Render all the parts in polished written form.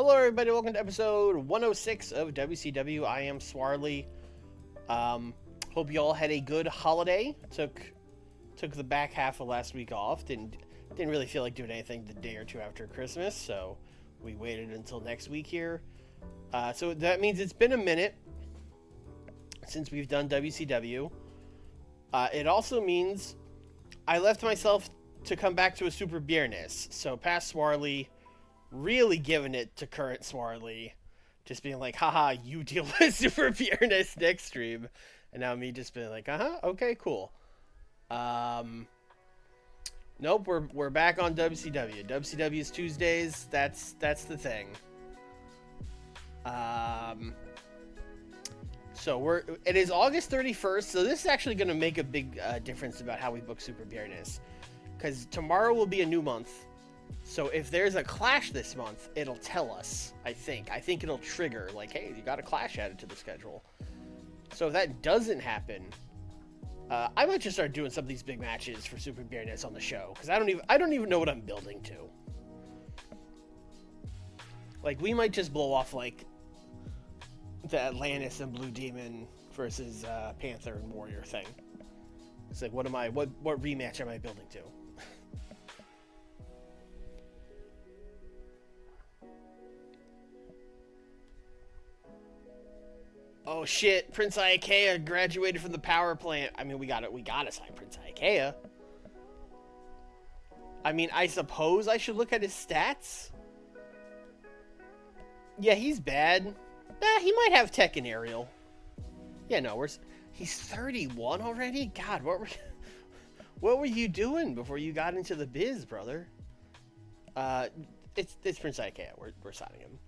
Hello, everybody. Welcome to episode 106 of WCW. I am Swarley. Hope you all had a good holiday. Took the back half of last week off. Didn't really feel like doing anything the day or two after Christmas, so we waited until next week here. So that means it's been a minute since we've done WCW. It also means I left myself to come back to a Super Viernes. So past Swarley really giving it to current Swarley, just being like, haha, you deal with Super Viernes next stream. And now me just being like, okay, cool. Nope, we're back on WCW. WCW is Tuesdays. That's the thing. So it is August 31st, so this is actually going to make a big difference about how we book Super Viernes, because tomorrow will be a new month. So if there's a clash this month, it'll tell us, I think. I think it'll trigger, like, hey, you got a clash added to the schedule. So if that doesn't happen, I might just start doing some of these big matches for Super Viernes on the show, because I don't even know what I'm building to. Like, we might just blow off, like, the Atlantis and Blue Demon versus Panther and Warrior thing. It's like, what rematch am I building to? Oh shit, Prince Iaukea graduated from the power plant. I mean, we gotta sign Prince Iaukea. I mean, I suppose I should look at his stats. Yeah, he's bad. He might have tech and aerial. Yeah, no, he's 31 already? God, what were you doing before you got into the biz, brother? It's Prince Iaukea. We're signing him.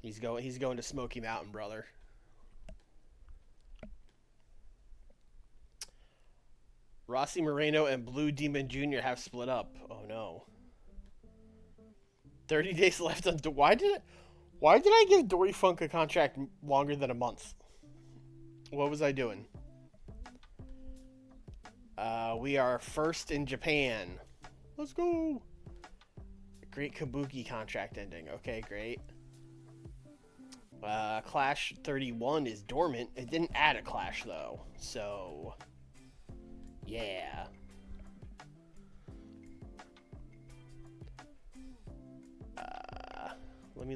He's going to Smoky Mountain, brother. Rossi Moreno and Blue Demon Jr. have split up. Oh no. 30 days left on. Why did I give Dory Funk a contract longer than a month? What was I doing? We are first in Japan. Let's go. Great Kabuki contract ending. Okay, great. Clash 31 is dormant. It didn't add a clash though, so yeah. Let me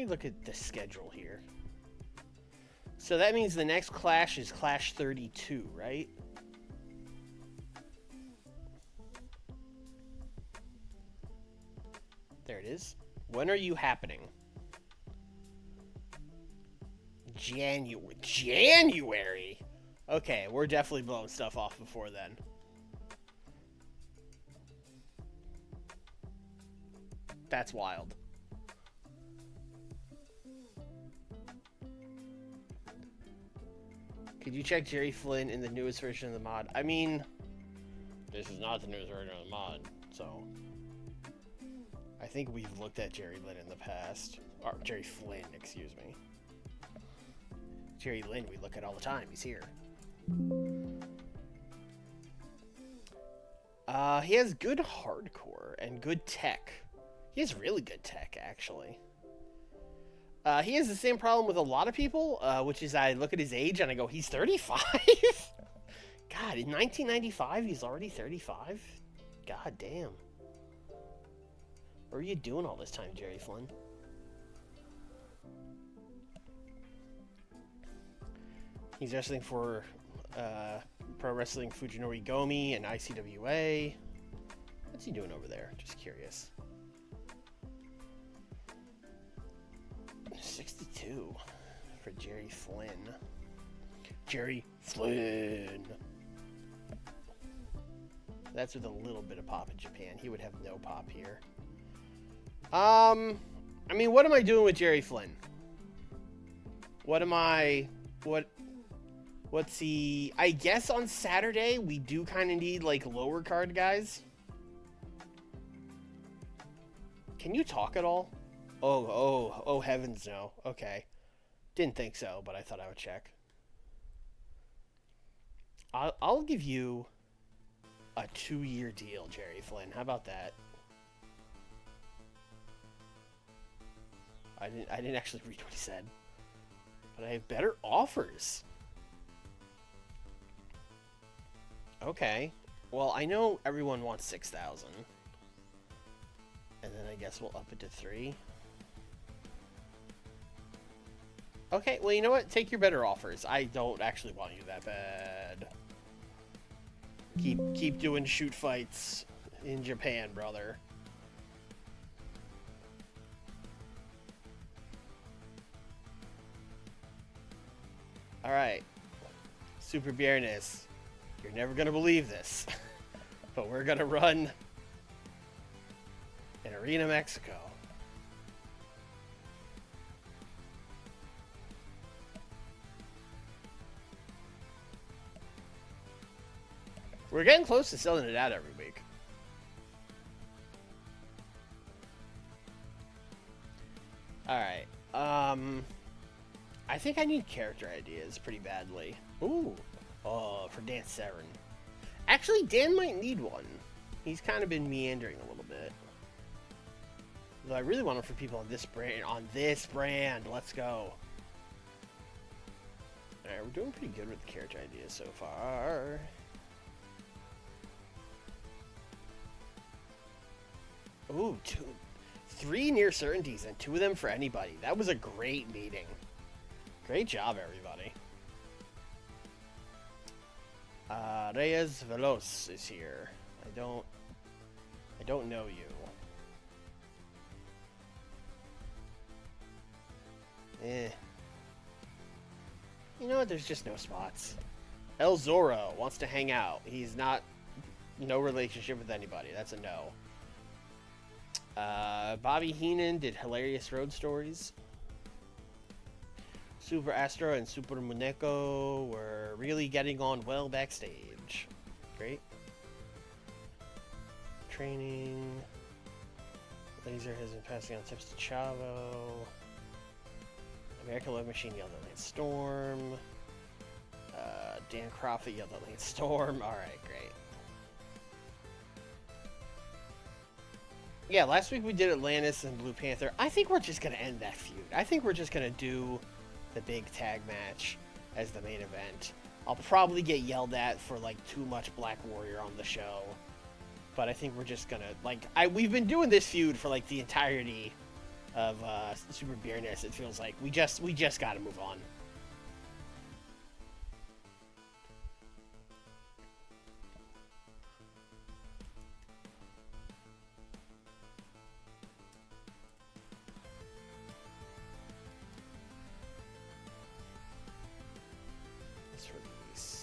look at the schedule here. So that means the next clash is Clash 32, right? There it is. When are you happening? January? Okay, we're definitely blowing stuff off before then. That's wild. Could you check Jerry Flynn in the newest version of the mod? I mean, this is not the newest version of the mod, so I think we've looked at Jerry Lynn in the past. Or Jerry Flynn, excuse me. Jerry Lynn we look at all the time. He's here. He has good hardcore and good tech. He has really good tech, actually. He has the same problem with a lot of people, which is I look at his age and I go, he's 35? God, in 1995, he's already 35? God damn. What are you doing all this time, Jerry Flynn? He's wrestling for Pro Wrestling Fujinori Gomi and ICWA. What's he doing over there? Just curious. 62 for Jerry Flynn. Jerry Flynn. That's with a little bit of pop in Japan. He would have no pop here. I mean, what am I doing with Jerry Flynn? What's he... I guess on Saturday, we do kind of need, like, lower card guys. Can you talk at all? Oh, heavens no. Okay. Didn't think so, but I thought I would check. I'll give you A 2-year deal, Jerry Flynn. How about that? I didn't actually read what he said. But I have better offers. Okay. Well, I know everyone wants 6,000. And then I guess we'll up it to 3. Okay, well, you know what? Take your better offers. I don't actually want you that bad. Keep doing shoot fights in Japan, brother. Alright. Super Viernes. You're never gonna believe this. But we're gonna run in Arena, Mexico. We're getting close to selling it out every week. Alright. I think I need character ideas pretty badly. Ooh. Oh, for Dan Severn. Actually, Dan might need one. He's kind of been meandering a little bit. Though I really want him for people on this brand. Let's go. Alright, we're doing pretty good with the character ideas so far. Ooh, 3 near certainties and 2 of them for anybody. That was a great meeting. Great job, everybody. Reyes Veloz is here. I don't know you. You know what? There's just no spots. El Zorro wants to hang out. He's no relationship with anybody. That's a no. Bobby Heenan did hilarious road stories. Super Astro and Super Muneco were really getting on well backstage. Great. Training. Laser has been passing on tips to Chavo. American Love Machine yelled at Lance Storm. Dan Crawford yelled at Lance Storm. Alright, great. Yeah, last week we did Atlantis and Blue Panther. I think we're just going to end that feud. I think we're just going to do the big tag match as the main event. I'll probably get yelled at for, like, too much Black Warrior on the show. But I think we're just going to, we've been doing this feud for, like, the entirety of Super Viernes. It feels like we just got to move on.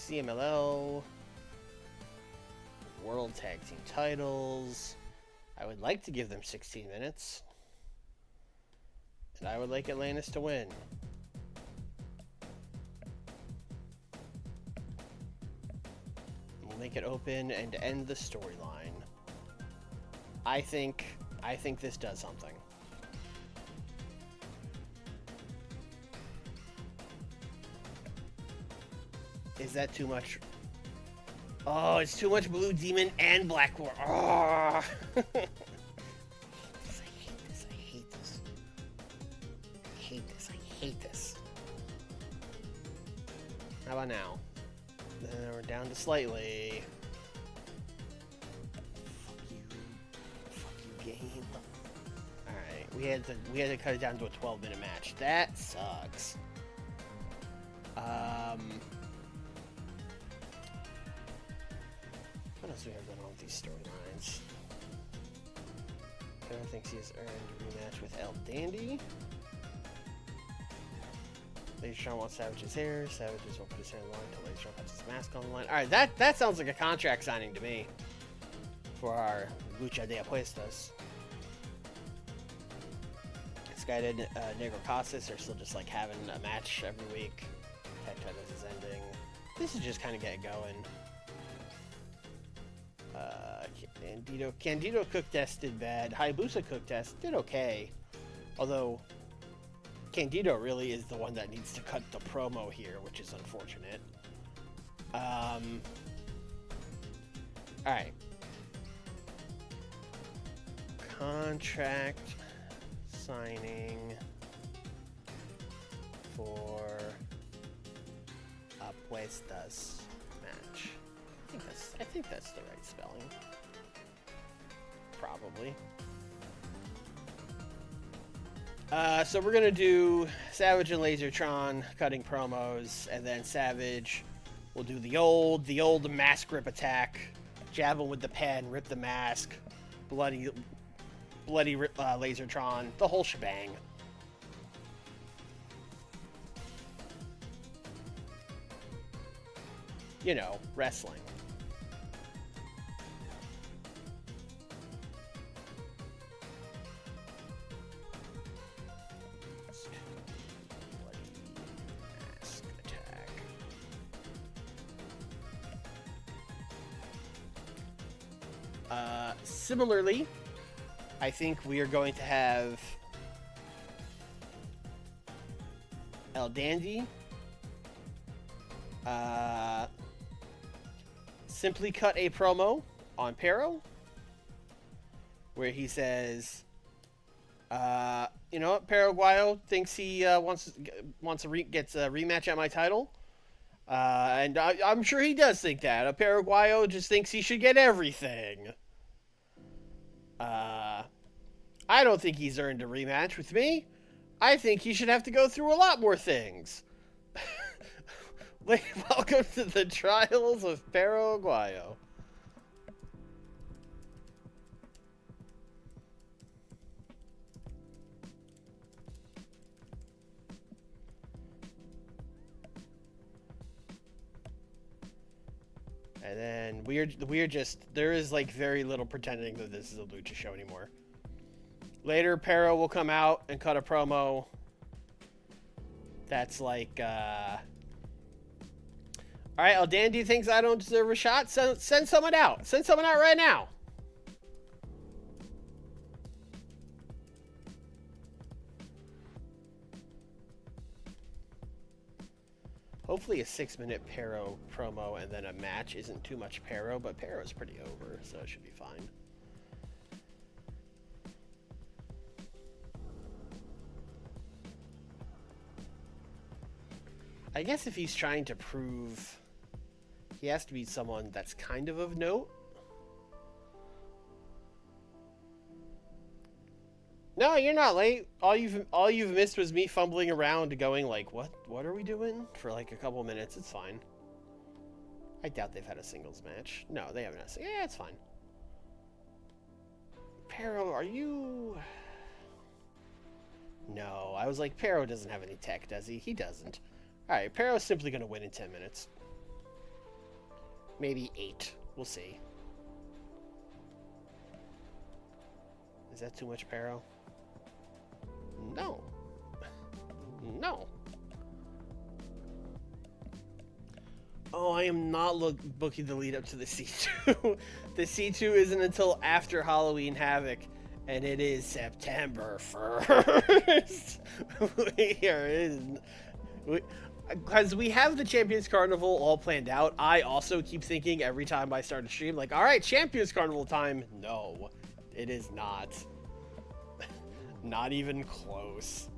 CMLL, World Tag Team titles. I would like to give them 16 minutes. And I would like Atlantis to win. We'll make it open and end the storyline. I think this does something. Is that too much? Oh, it's too much Blue Demon and Black War. Oh. I hate this. How about now? Then we're down to slightly. Fuck you, game. All right, we had to cut it down to a 12-minute match. That sucks. What else do we have going on with these storylines? Kevin thinks he has earned a rematch with El Dandy. Lady Strong wants Savage's hair. Savages won't put his hair on the line until Lady Strong puts his mask on the line. Alright, that sounds like a contract signing to me. For our Lucha de Apuestas. Sky and Negro Casas are still just like having a match every week. Tag Titles is ending. This is just kind of getting going. Candido Cook Test did bad. Hayabusa Cook Test did okay. Although, Candido really is the one that needs to cut the promo here, which is unfortunate. All right. Contract signing for Apuestas match. I think that's the right spelling. Probably. So we're gonna do Savage and Lasertron cutting promos, and then Savage will do the old mask rip attack, jab him with the pen, rip the mask, bloody Lasertron, the whole shebang. You know, wrestling. Mask attack. Similarly, I think we are going to have El Dandy simply cut a promo on Pero where he says, you know what, Paraguayo thinks he gets a rematch at my title. And I'm sure he does think that. Paraguayo just thinks he should get everything. I don't think he's earned a rematch with me. I think he should have to go through a lot more things. Welcome to the trials of Paraguayo. And then we're just, there is like very little pretending that this is a lucha show anymore. Later, Pero will come out and cut a promo that's like, all right, El Dandy thinks I don't deserve a shot. Send someone out. Send someone out right now. Hopefully a 6-minute Pero promo and then a match isn't too much Pero, but Pero's pretty over, so it should be fine. I guess if he's trying to prove, he has to be someone that's kind of note. No, you're not late. All you've missed was me fumbling around going like, what are we doing? For like a couple minutes. It's fine. I doubt they've had a singles match. No, they haven't had a singles. Yeah, it's fine. Pero, are you... No, I was like, Pero doesn't have any tech, does he? He doesn't. Alright, Pero's simply going to win in 10 minutes. Maybe 8. We'll see. Is that too much Pero? No. No. Oh, I am not booking the lead up to the C2. The C2 isn't until after Halloween Havoc, and it is September 1st. We are in... Because we have the Champions Carnival all planned out, I also keep thinking every time I start a stream, like, alright, Champions Carnival time. No, it is not. Not even close.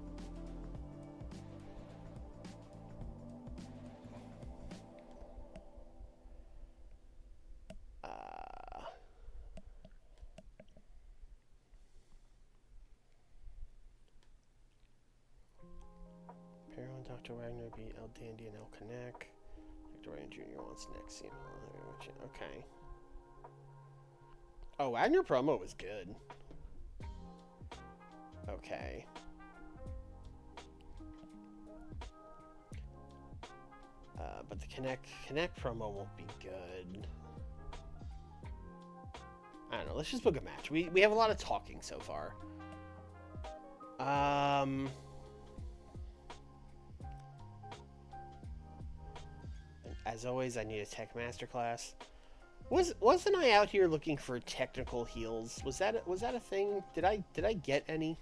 Pero and Dr. Wagner beat El Dandy and El Connect. Dr. Wagner Jr. wants next scene. Okay. Oh, Wagner promo was good. Okay. But the Connect promo won't be good. I don't know. Let's just book a match. We have a lot of talking so far. As always, I need a tech masterclass. Wasn't I out here looking for technical heals? Was that a thing? Did I get any?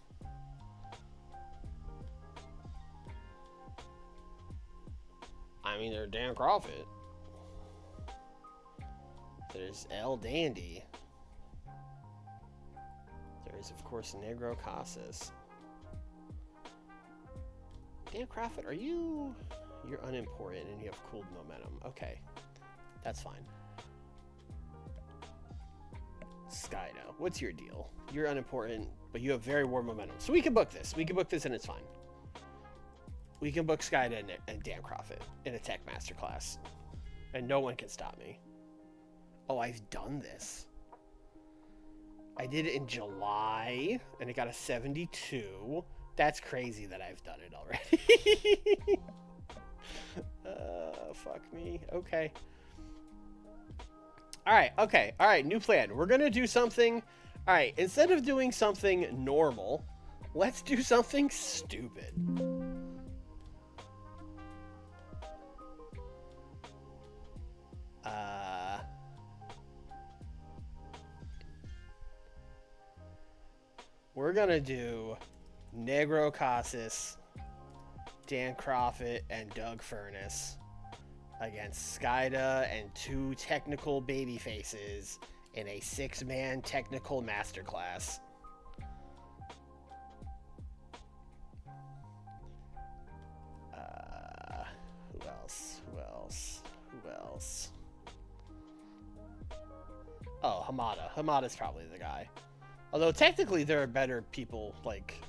I mean, they're Dan Crawford. There's El Dandy. There's, of course, Negro Casas. Dan Crawford, are you... You're unimportant and you have cooled momentum. Okay. That's fine. Skydo, what's your deal? You're unimportant, but you have very warm momentum. So we can book this. We can book this and it's fine. We can book Skydo and Dan Crawford in a Tech Masterclass. And no one can stop me. Oh, I've done this. I did it in July, and it got a 72. That's crazy that I've done it already. Fuck me. Okay. Alright, okay. Alright, new plan. We're gonna do something... Alright, instead of doing something normal, let's do something stupid. We're gonna do Negro Casas, Dan Crawford, and Doug Furnace against Skyda and two technical baby faces in a 6-man technical masterclass. Who else? Who else? Who else? Oh, Hamada. Hamada's probably the guy. Although technically there are better people, like...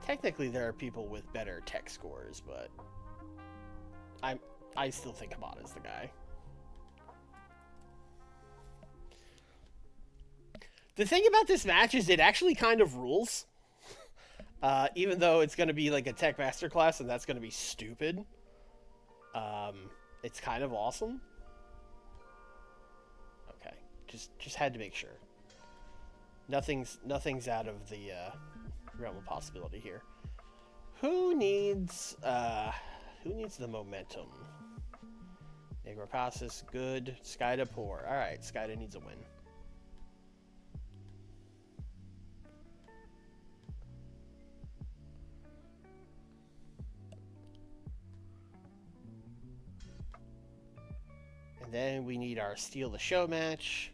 Technically there are people with better tech scores, but... I still think Hamada's the guy. The thing about this match is it actually kind of rules. Even though it's going to be like a tech masterclass and that's going to be stupid. It's kind of awesome. Okay, just had to make sure. Nothing's out of the realm of possibility here. Who needs the momentum? Negro Casas, good. Skyda, poor. Alright, Skyda needs a win. And then we need our Steal the Show match.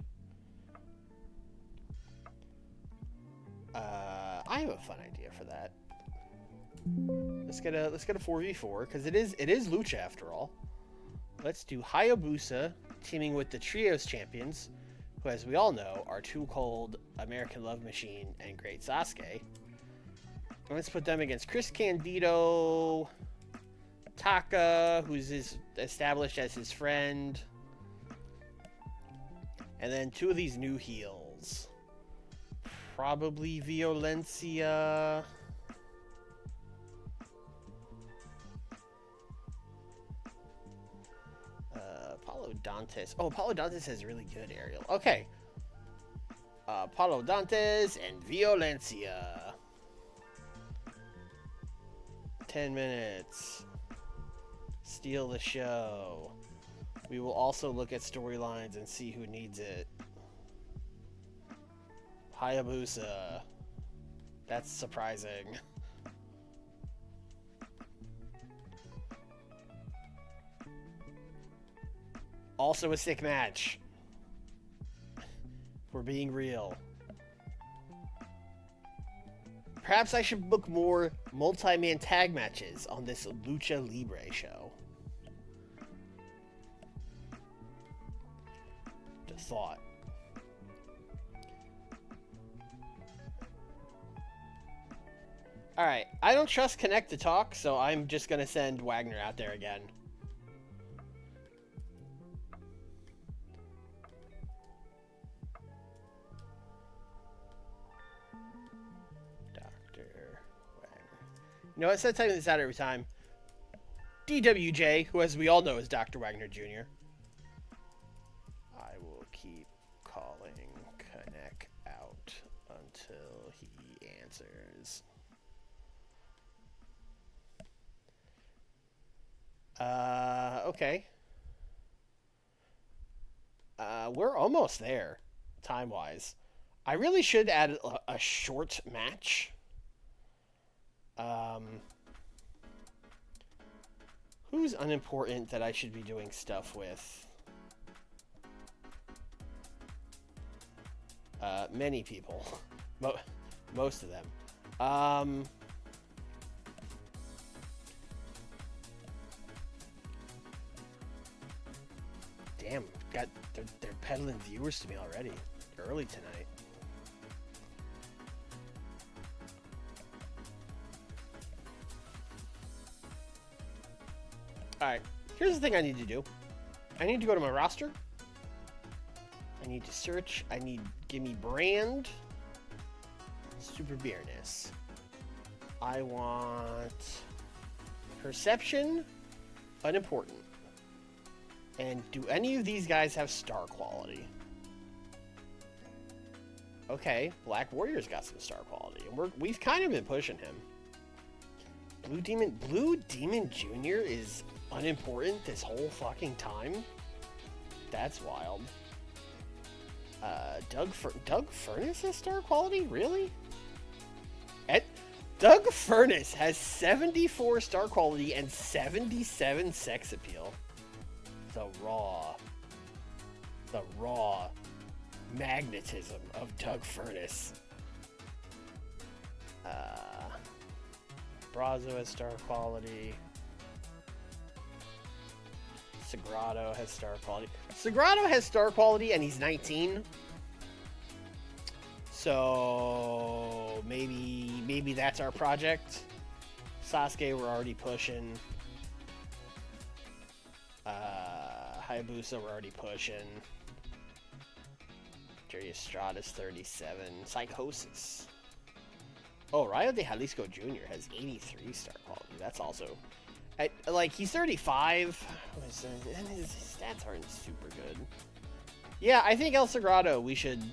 I have a fun idea for that. Let's get a 4v4 because it is Lucha after all. Let's do Hayabusa teaming with the Trios champions, who, as we all know, are Too Cold, American Love Machine, and Great Sasuke. And let's put them against Chris Candido, Taka, who's established as his friend, and then two of these new heels. Probably Violencia. Paulo Dantes. Oh, Paulo Dantes has really good aerial. Okay. Paulo Dantes and Violencia. 10 minutes. Steal the show. We will also look at storylines and see who needs it. Hayabusa. That's surprising. Also a sick match. We're being real. Perhaps I should book more multi-man tag matches on this Lucha Libre show. Just thought. Alright, I don't trust Connect to talk, so I'm just gonna send Wagner out there again. You know, instead of typing this out every time, DWJ, who as we all know is Dr. Wagner Jr. I will keep calling Connect out until he answers. Okay. We're almost there, time-wise. I really should add a short match. Who's unimportant that I should be doing stuff with? Many people. Most of them. Damn, they're peddling viewers to me already. Early tonight. Alright, here's the thing I need to do. I need to go to my roster. I need to search. Give me brand. Super Viernes. I want perception, unimportant. And do any of these guys have star quality? Okay, Black Warrior's got some star quality, and we've kind of been pushing him. Blue Demon Jr. is unimportant this whole fucking time. That's wild. Doug Furnace has star quality? Really? Doug Furnace has 74 star quality and 77 sex appeal. The raw magnetism of Doug Furnace. Brazo has star quality. Sagrado has star quality. Sagrado has star quality and he's 19. So maybe that's our project. Sasuke we're already pushing. Hayabusa we're already pushing. Jerry Estrada's 37. Psychosis. Oh, Rayo de Jalisco Jr. has 83 star quality. That's also... he's 35. And his stats aren't super good. Yeah, I think El Sagrado we should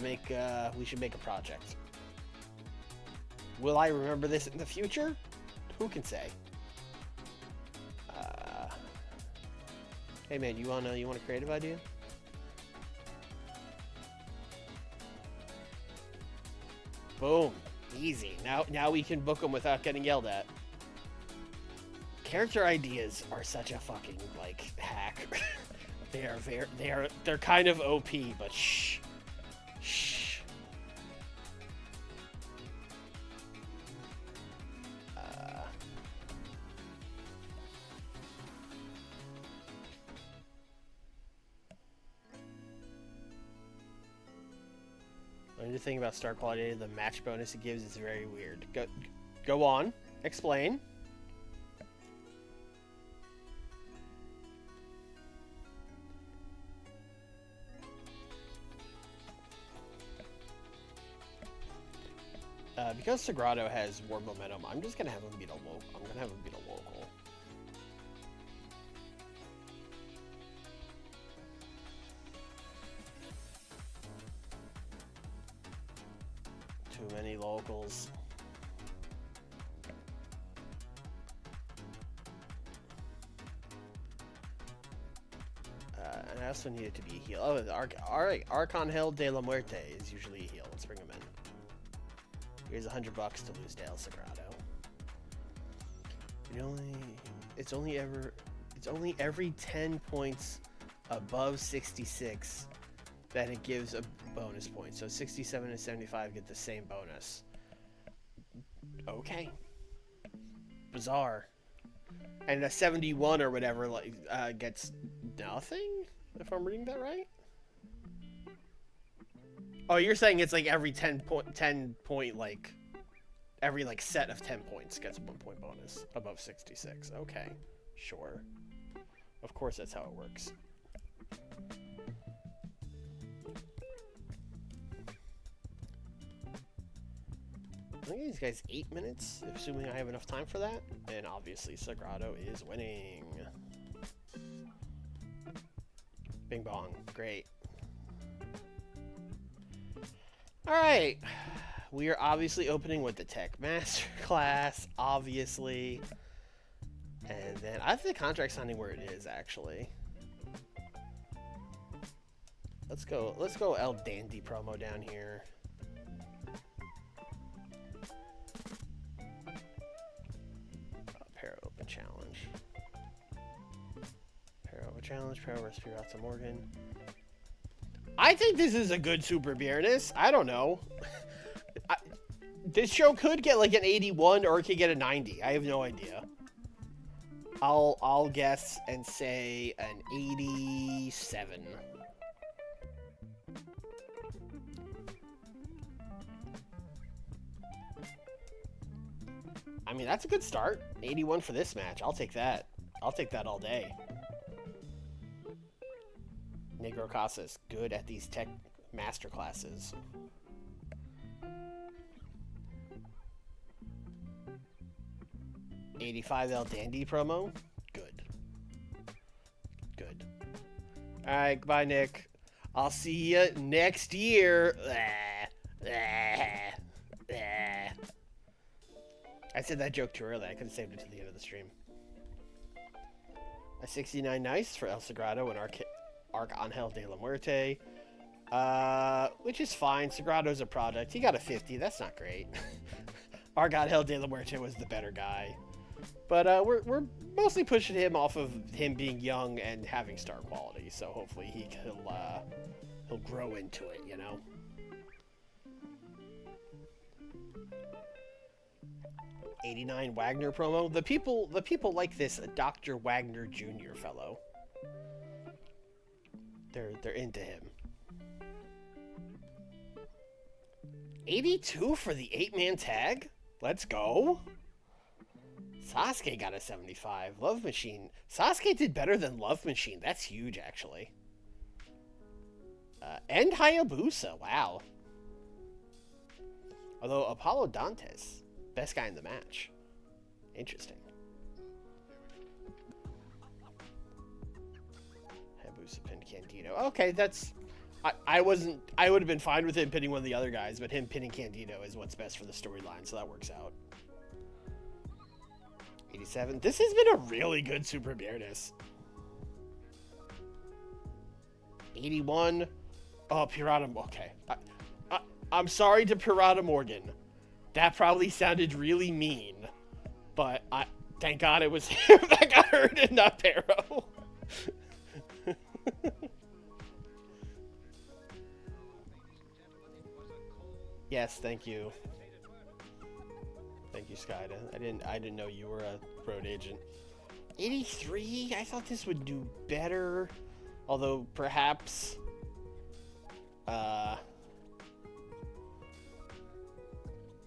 make a project. Will I remember this in the future? Who can say? Hey man, you want a creative idea? Boom. Easy. Now we can book them without getting yelled at. Character ideas are such a fucking hack. They're kind of OP, but shh. The thing about star quality, the match bonus it gives is very weird. Go on. Explain. Because Sagrado has more momentum, I'm just gonna have him beat a local. Too many locals. And I also need it to be a heal. Oh, Arcangel de la Muerte is usually a heal. Let's bring him in. Here's $100 to lose Dale Sagrado. It's only every 10 points above 66 that it gives a bonus point. So 67 and 75 get the same bonus. Okay. Bizarre. And a 71 or whatever gets nothing, if I'm reading that right. Oh, you're saying it's every 10 point every set of 10 points gets a 1 point bonus above 66. Okay, sure. Of course that's how it works. I think these guys 8 minutes, assuming I have enough time for that. And obviously Sagrado is winning. Bing bong, great. Alright, we are obviously opening with the Tech Masterclass, obviously. And then I have the contract signing where it is, actually. Let's go El Dandy promo down here. Para Open Challenge. Para Open Challenge, Para Respirata Morgan. I think this is a good Super Viernes. I don't know. This show could get like an 81 or it could get a 90. I have no idea. I'll guess and say an 87. I mean, that's a good start. 81 for this match. I'll take that. I'll take that all day. Negro Casas, good at these tech master classes. $85 El Dandy promo. Good. Good. Alright, goodbye, Nick. I'll see you next year. I said that joke too early. I could have saved it to the end of the stream. A 69 nice for El Sagrado and Arcangel de la Muerte. Which is fine. Sagrado's a product. He got a 50. That's not great. Arcangel de la Muerte was the better guy. But we're mostly pushing him off of him being young and having star quality. So hopefully he'll grow into it, you know? '89 Wagner promo. The people like this Dr. Wagner Jr. fellow. They're into him. 82 for the 8-man tag? Let's go. Sasuke got a 75. Love Machine. Sasuke did better than Love Machine. That's huge, actually. And Hayabusa. Wow. Although Apollo Dantes, best guy in the match. Interesting. Hayabusa pinned Candido. Okay, that's... I would have been fine with him pinning one of the other guys, but him pinning Candido is what's best for the storyline, so that works out. 87. This has been a really good Super Viernes. 81. Oh, Pirata. Okay. I'm sorry to Pirata Morgan. That probably sounded really mean. But thank God it was him that got hurt and not Pero. Yes, thank you. Thank you, Skyda. I didn't know you were a road agent. 83? I thought this would do better. Although perhaps oh,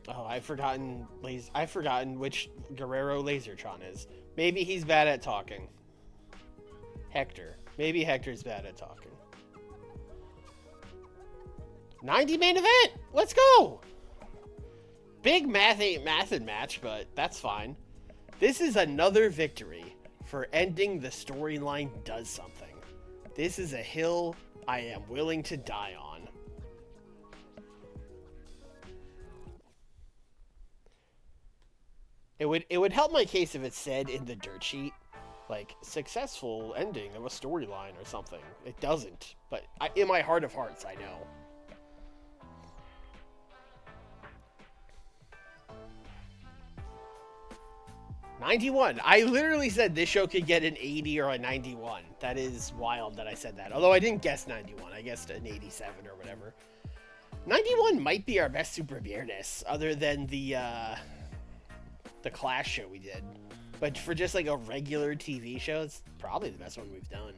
I've forgotten which Guerrero Lasertron is. Maybe he's bad at talking. Hector. Maybe Hector's bad at talking. 90 main event! Let's go! Big math ain't mathin' match, but that's fine. This is another victory for ending the storyline does something. This is a hill I am willing to die on. It would help my case if it said in the dirt sheet, like, successful ending of a storyline or something. It doesn't, but in my heart of hearts, I know. $91. I literally said this show could get an 80 or a 91. That is wild that I said that. Although I didn't guess 91. I guessed an 87 or whatever. 91 might be our best Super Viernes, other than the Clash show we did. But for just like a regular TV show, it's probably the best one we've done.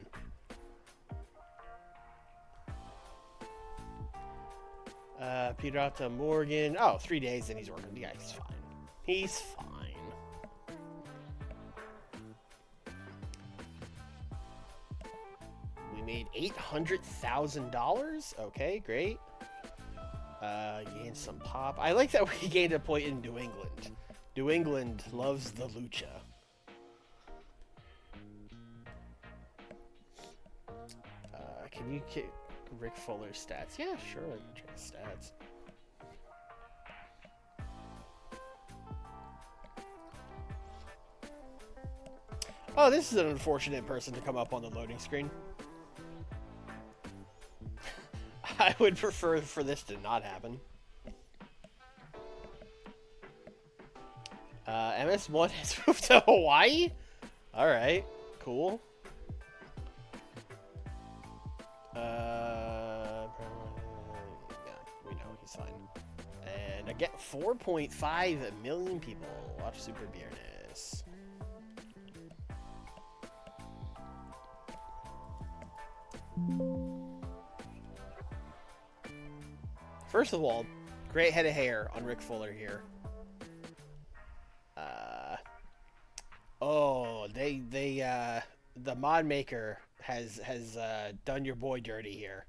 Pirata Morgan. Oh, 3 days and he's working. Yeah, he's fine. He's fine. We made $800,000. Okay, great. Gained some pop. I like that we gained a point in New England. New England loves the lucha. Can you get Rick Fuller's stats? Yeah, sure. I can check his stats. Oh, this is an unfortunate person to come up on the loading screen. I would prefer for this to not happen. MS1 has moved to Hawaii? Alright, cool. It's fine. And again, 4.5 million people watch Super Viernes. First of all, great head of hair on Rick Fuller here. The mod maker has done your boy dirty here.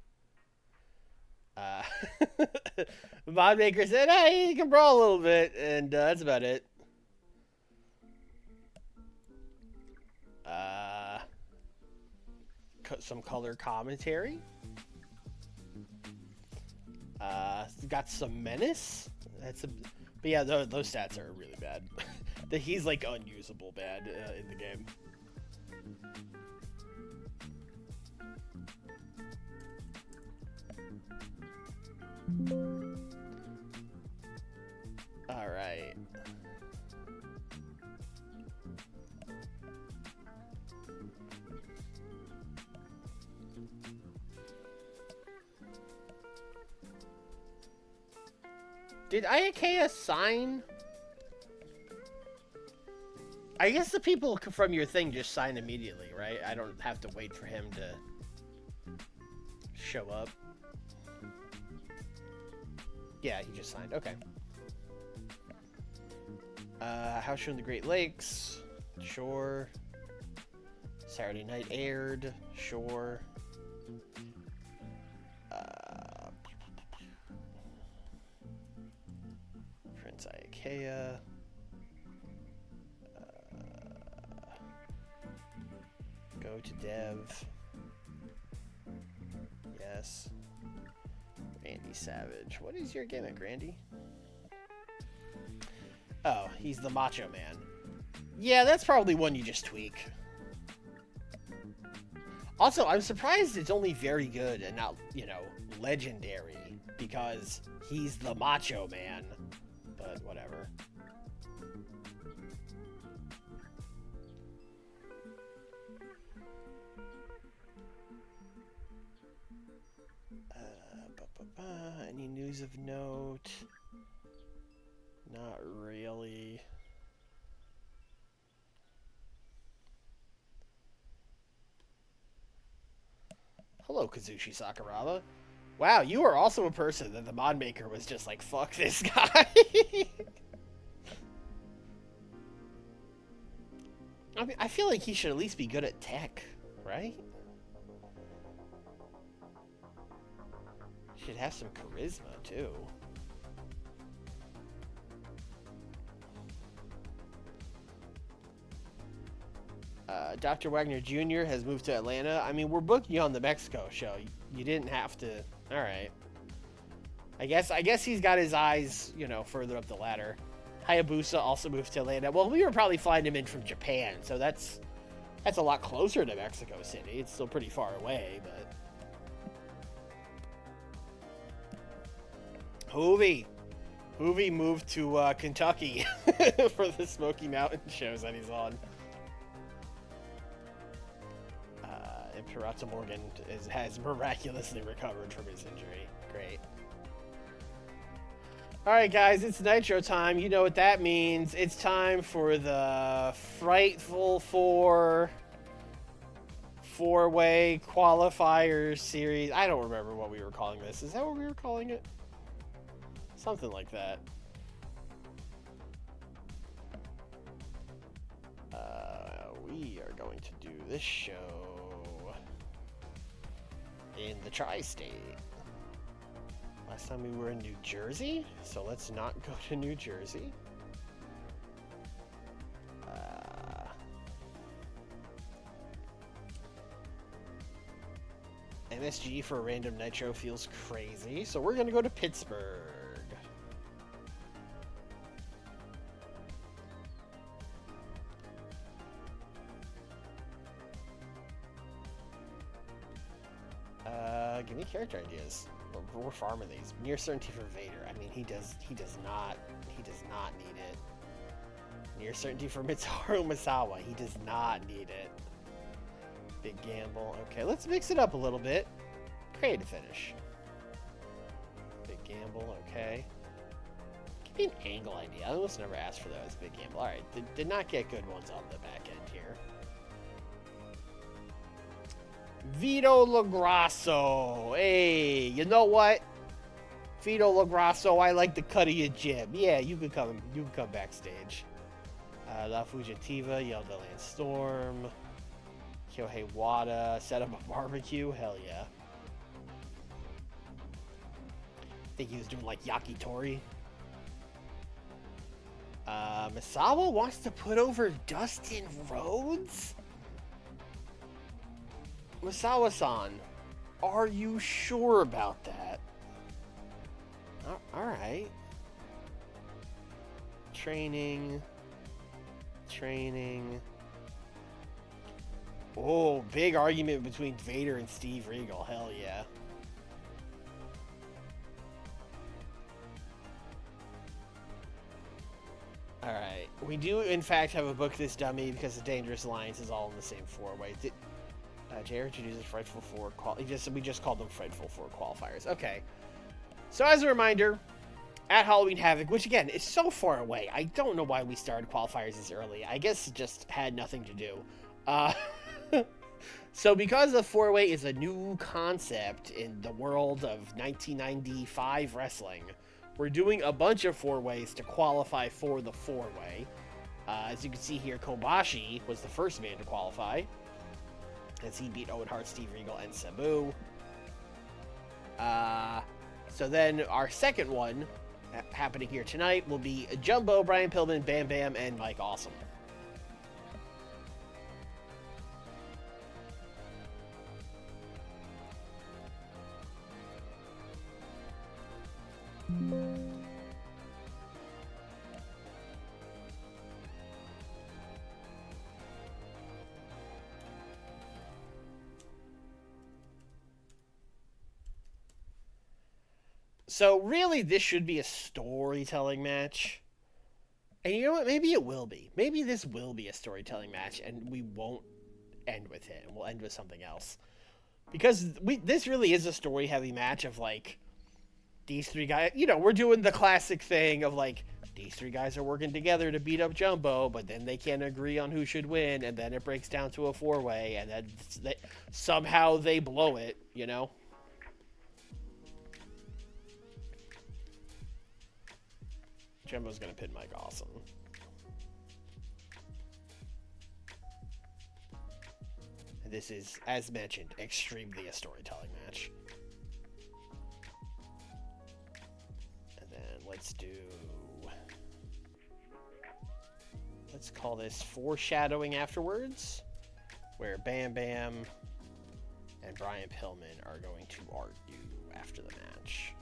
The mod maker said, hey, you can brawl a little bit, and that's about it. Some color commentary. Got some menace. But yeah, those stats are really bad. He's like unusable bad in the game. All right. Did Ayakea sign? I guess the people from your thing just sign immediately, right? I don't have to wait for him to show up. Yeah, he just signed. Okay. House show in the Great Lakes. Sure. Saturday night aired. Sure. Prince Ayakea. Go to Dev. Yes. Randy Savage. What is your gimmick, Randy? Oh, he's the Macho Man. Yeah, that's probably one you just tweak. Also, I'm surprised it's only very good and not, you know, legendary, because he's the Macho Man. But whatever. Any news of note? Not really. Hello, Kazushi Sakuraba. Wow, you are also a person that the mod maker was just like, fuck this guy. I mean, I feel like he should at least be good at tech, right? Should have some charisma, too. Dr. Wagner Jr. has moved to Atlanta. I mean, we're booking you on the Mexico show. You didn't have to. All right. I guess he's got his eyes, you know, further up the ladder. Hayabusa also moved to Atlanta. Well, we were probably flying him in from Japan, so that's a lot closer to Mexico City. It's still pretty far away, but. Hoovy moved to Kentucky for the Smoky Mountain shows that he's on. Imperator Morgan has miraculously recovered from his injury. Great. Alright guys, it's Nitro time. You know what that means. It's time for the Frightful four-way qualifier series. I don't remember what we were calling this. Is that what we were calling it? Something like that. We are going to do this show in the tri-state. Last time we were in New Jersey, so let's not go to New Jersey. MSG for a random Nitro feels crazy, so we're gonna go to Pittsburgh. Give me character ideas. We're farming these. Near certainty for Vader. I mean, he does not need it. Near certainty for Mitsuharu Misawa. He does not need it. Big gamble. Okay, let's mix it up a little bit. Creative finish. Big gamble, okay. Give me an angle idea. I almost never asked for those. Big gamble. Alright, did not get good ones on the back end here. Vito LaGrasso. Hey, you know what? Vito LaGrasso, I like the cut of your jib. Yeah, you can come backstage. La Fugitiva, Yell Deland Storm. Kyohei Wada, set up a barbecue. Hell yeah. I think he was doing like yakitori. Misawa wants to put over Dustin Rhodes? Misawa-san, are you sure about that? Alright. Training. Oh, big argument between Vader and Steve Regal. Hell yeah. Alright. We do, in fact, have a book this dummy because the Dangerous Alliance is all in the same four-way. JR introduces Frightful Four. We just called them Frightful Four qualifiers. Okay. So as a reminder, at Halloween Havoc, which again is so far away, I don't know why we started qualifiers this early. I guess it just had nothing to do. So because the four-way is a new concept in the world of 1995 wrestling, we're doing a bunch of four-ways to qualify for the four-way. As you can see here, Kobashi was the first man to qualify, as he beat Owen Hart, Steve Regal, and Sabu. So then our second one, happening here tonight, will be Jumbo, Brian Pillman, Bam Bam, and Mike Awesome. So really, this should be a storytelling match. And you know what? Maybe it will be. Maybe this will be a storytelling match, and we won't end with it, and we'll end with something else. Because this really is a story-heavy match of, like, these three guys... You know, we're doing the classic thing of, like, these three guys are working together to beat up Jumbo, but then they can't agree on who should win, and then it breaks down to a four-way, and then somehow they blow it, you know? Jumbo's gonna pin Mike Awesome. And this is, as mentioned, extremely a storytelling match. And then let's call this foreshadowing afterwards, where Bam Bam and Brian Pillman are going to argue after the match.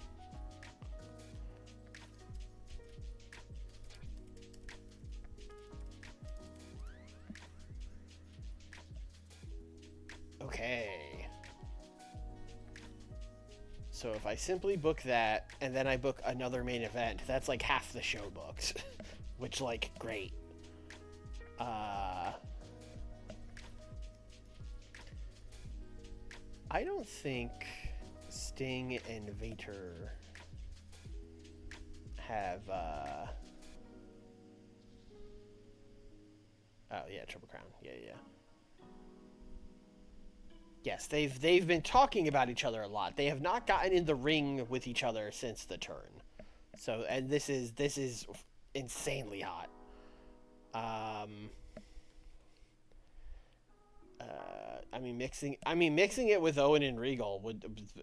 Okay. So if I simply book that, and then I book another main event, that's like half the show booked. Which, like, great. I don't think Sting and Vader have, oh yeah, Triple Crown. Yeah. Yes, they've been talking about each other a lot. They have not gotten in the ring with each other since the turn. So, and this is insanely hot. Mixing it with Owen and Regal would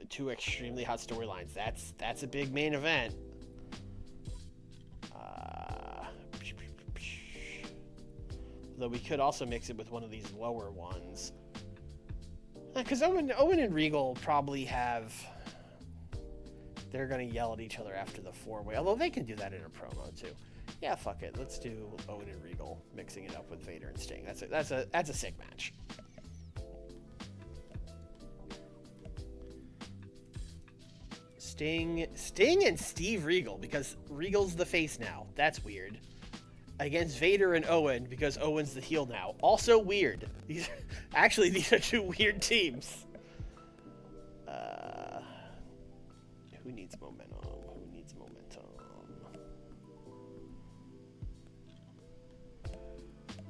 two extremely hot storylines. That's a big main event. Though we could also mix it with one of these lower ones. Because Owen and Regal probably have... They're going to yell at each other after the four-way. Although they can do that in a promo, too. Yeah, fuck it. Let's do Owen and Regal, mixing it up with Vader and Sting. That's a sick match. Sting and Steve Regal, because Regal's the face now. That's weird. Against Vader and Owen, because Owen's the heel now. Also weird. These are two weird teams. Who needs momentum? Who needs momentum?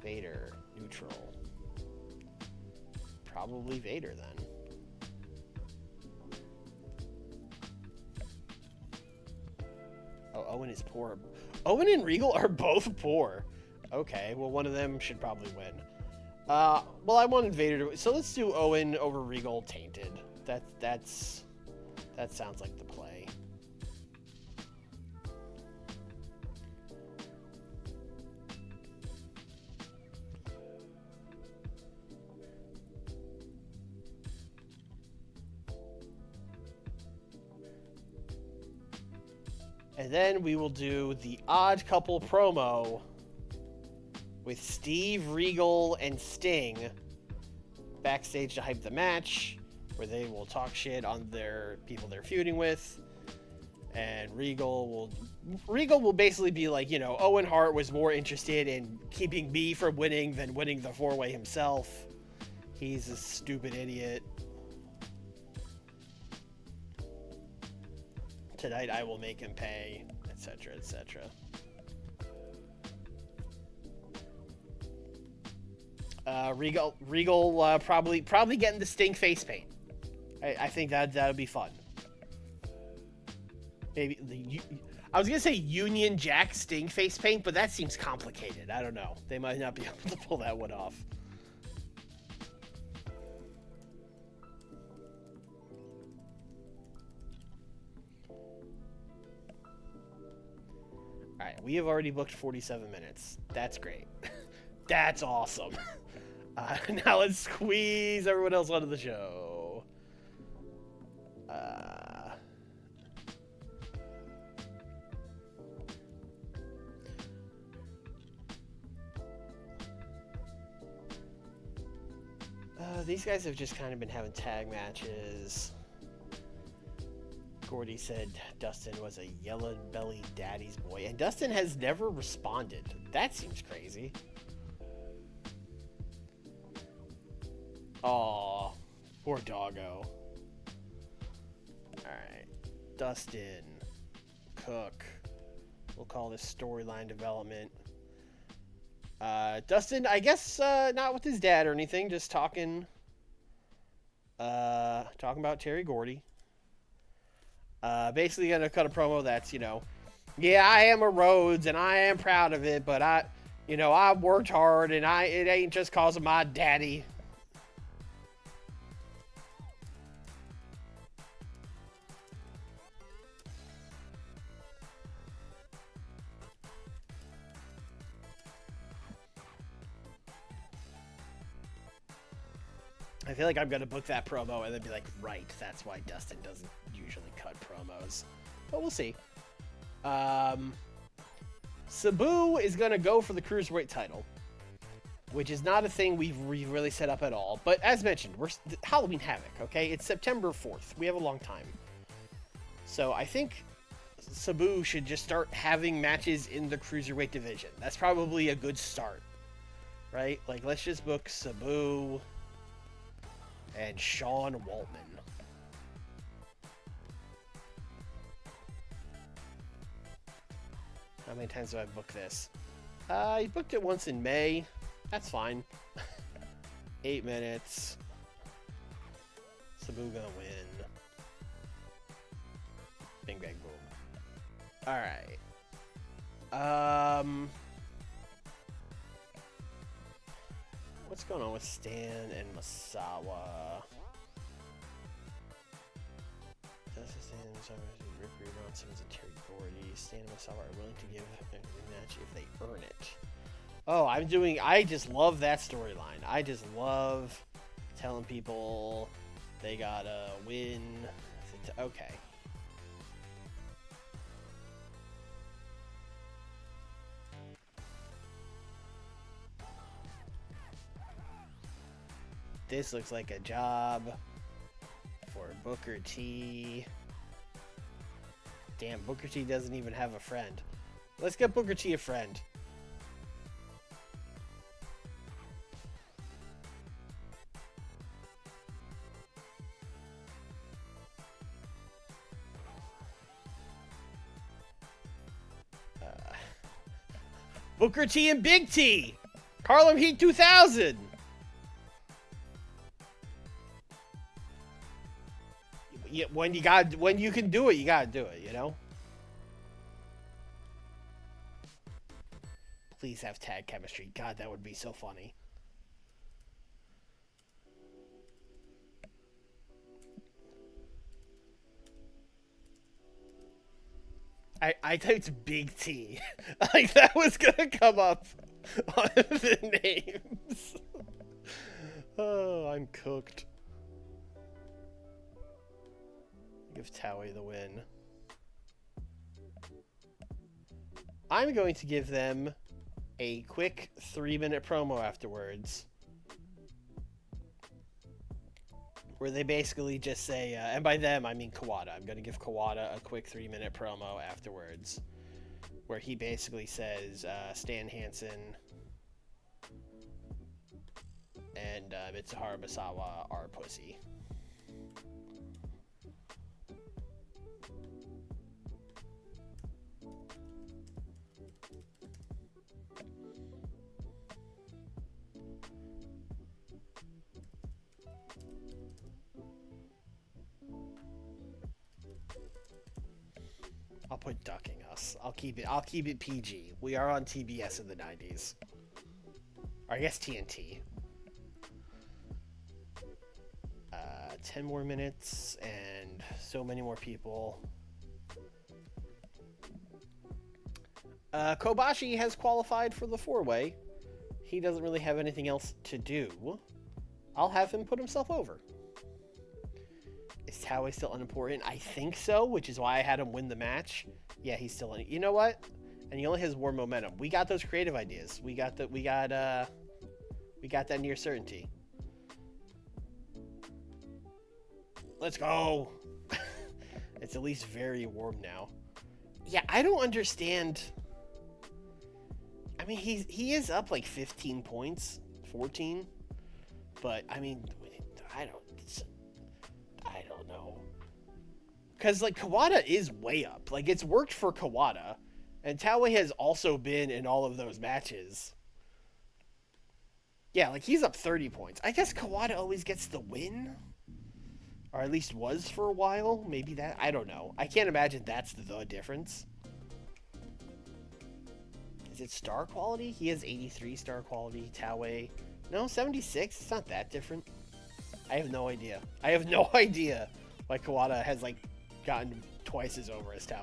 Vader, neutral. Probably Vader then. Oh, Owen is poor. Owen and Regal are both poor. Okay, well, one of them should probably win. Well, I wanted Vader to... So let's do Owen over Regal Tainted. That sounds like the play. And then we will do the Odd Couple promo with Steve, Regal, and Sting backstage to hype the match, where they will talk shit on their people they're feuding with. And Regal will basically be like, you know, Owen Hart was more interested in keeping me from winning than winning the four-way himself. He's a stupid idiot. Tonight I will make him pay, etc., etc. Regal probably getting the Sting face paint. I think that would be fun. Maybe I was gonna say Union Jack Sting face paint, but that seems complicated. I don't know. They might not be able to pull that one off. Alright, we have already booked 47 minutes. That's great. That's awesome. Now let's squeeze everyone else onto the show. These guys have just kind of been having tag matches. Gordy said Dustin was a yellow-bellied daddy's boy, and Dustin has never responded. That seems crazy. Aw, poor doggo. Alright, Dustin, Cook. We'll call this storyline development. Dustin, I guess not with his dad or anything, just talking about Terry Gordy. Basically gonna cut a promo that's, you know, yeah, I am a Rhodes and I am proud of it, but I worked hard and it ain't just cause of my daddy. I feel like I'm going to book that promo and then be like, right, that's why Dustin doesn't usually cut promos. But we'll see. Sabu is going to go for the Cruiserweight title, which is not a thing we've really set up at all. But as mentioned, we're Halloween Havoc, okay? It's September 4th. We have a long time. So I think Sabu should just start having matches in the Cruiserweight division. That's probably a good start, right? Like, let's just book Sabu and Sean Waltman. How many times do I book this? I booked it once in May. That's fine. 8 minutes. Sabu gonna win. Bing, bang, boom. Alright. What's going on with Stan and Masawa? Rick Rebound Simmons and Terry Gordy. Stan and Masawa are willing to give a rematch if they earn it. Oh, I just love that storyline. I just love telling people they gotta win. Okay. This looks like a job for Booker T. Damn, Booker T doesn't even have a friend. Let's get Booker T a friend. Booker T and Big T. Harlem Heat 2000. Yeah, when you can do it, you gotta do it, you know? Please have tag chemistry. God, that would be so funny. I typed Big T. Like, that was gonna come up on the names. Oh, I'm cooked. Give TEW the win. I'm going to give them a quick 3-minute promo afterwards, where they basically just say, and by them I mean Kawada. I'm going to give Kawada a quick 3-minute promo afterwards, where he basically says Stan Hansen and Mitsuharu Misawa are pussy. I'll put ducking us. I'll keep it PG. We are on TBS in the 90s. Or I guess TNT. 10 more minutes and so many more people. Kobashi has qualified for the 4-way. He doesn't really have anything else to do. I'll have him put himself over. Is TEW still unimportant? I think so, which is why I had him win the match. Yeah, he's still in. You know what? And he only has more momentum. We got those creative ideas. We got that near certainty. Let's go. It's at least very warm now. Yeah, I don't understand. I mean, he is up like 15 points, 14. But I mean, I don't know. Because, like, Kawada is way up. Like, it's worked for Kawada. And TEW has also been in all of those matches. Yeah, like, he's up 30 points. I guess Kawada always gets the win. Or at least was for a while. Maybe that. I don't know. I can't imagine that's the difference. Is it star quality? He has 83 star quality. TEW. No, 76. It's not that different. I have no idea. I have no idea why Kawada has, like, gotten twice as over as TEW.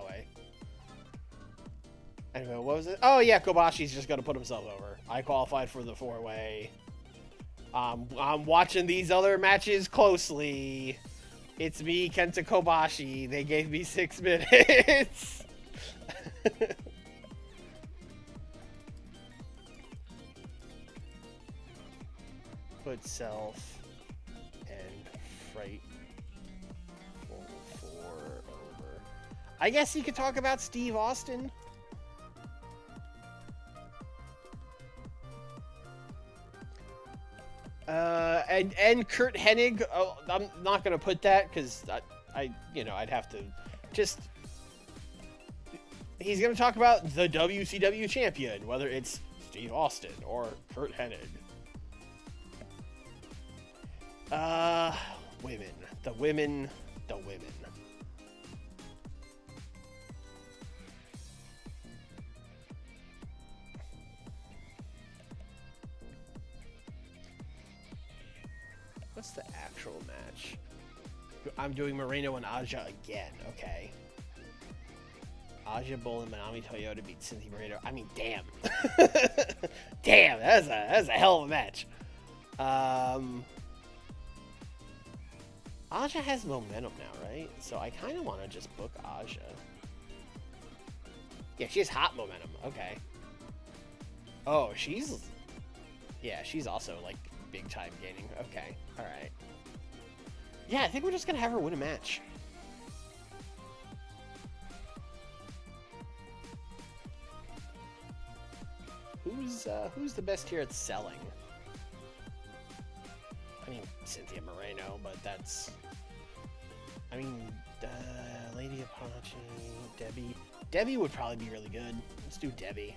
Anyway, what was it? Oh, yeah, Kobashi's just going to put himself over. I qualified for the 4-way. I'm watching these other matches closely. It's me, Kenta Kobashi. They gave me 6 minutes. Put self and fright for over. I guess you could talk about Steve Austin. And Kurt Hennig. Oh, I'm not gonna put that because I'd have to just. He's gonna talk about the WCW champion, whether it's Steve Austin or Kurt Hennig. Women. The women. What's the actual match? I'm doing Moreno and Aja again. Okay. Aja Bull and Manami Toyota beat Cynthia Moreno. I mean, damn. Damn, that's a hell of a match. Aja has momentum now, right? So I kind of want to just book Aja. Yeah, she has hot momentum. Okay. Oh, she's also, like, big time gaining. Okay, all right. Yeah, I think we're just gonna have her win a match. Who's the best here at selling? I mean, Cynthia Moreno, but that's. I mean, Lady Apache, Debbie. Debbie would probably be really good. Let's do Debbie.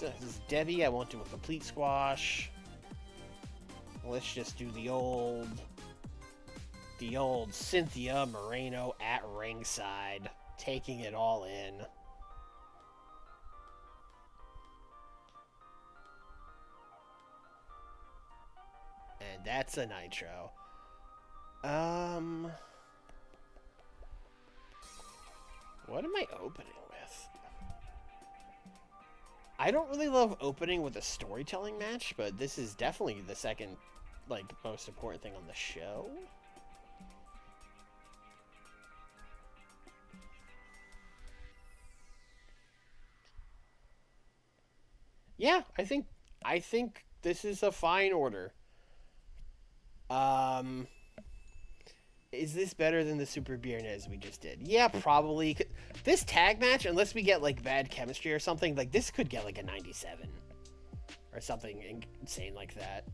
this is Debbie. I won't do a complete squash. Let's just do the old Cynthia Moreno at ringside, taking it all in. And that's a Nitro. What am I opening with? I don't really love opening with a storytelling match, but this is definitely the second, like, most important thing on the show. Yeah, I think this is a fine order. Is this better than the Super Viernes we just did? Yeah, probably. This tag match, unless we get, like, bad chemistry or something, like, this could get, like, a 97. Or something insane like that.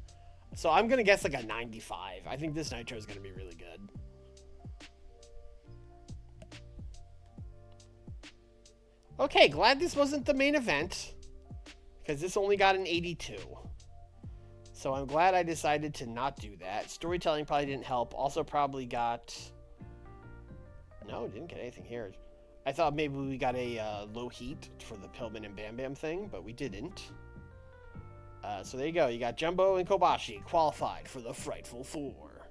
So I'm going to guess, like, a 95. I think this Nitro is going to be really good. Okay, glad this wasn't the main event. Because this only got an 82. So I'm glad I decided to not do that. Storytelling probably didn't help. Also probably got... No, didn't get anything here. I thought maybe we got a low heat for the Pillman and Bam Bam thing, but we didn't. So there you go. You got Jumbo and Kobashi qualified for the Frightful Four.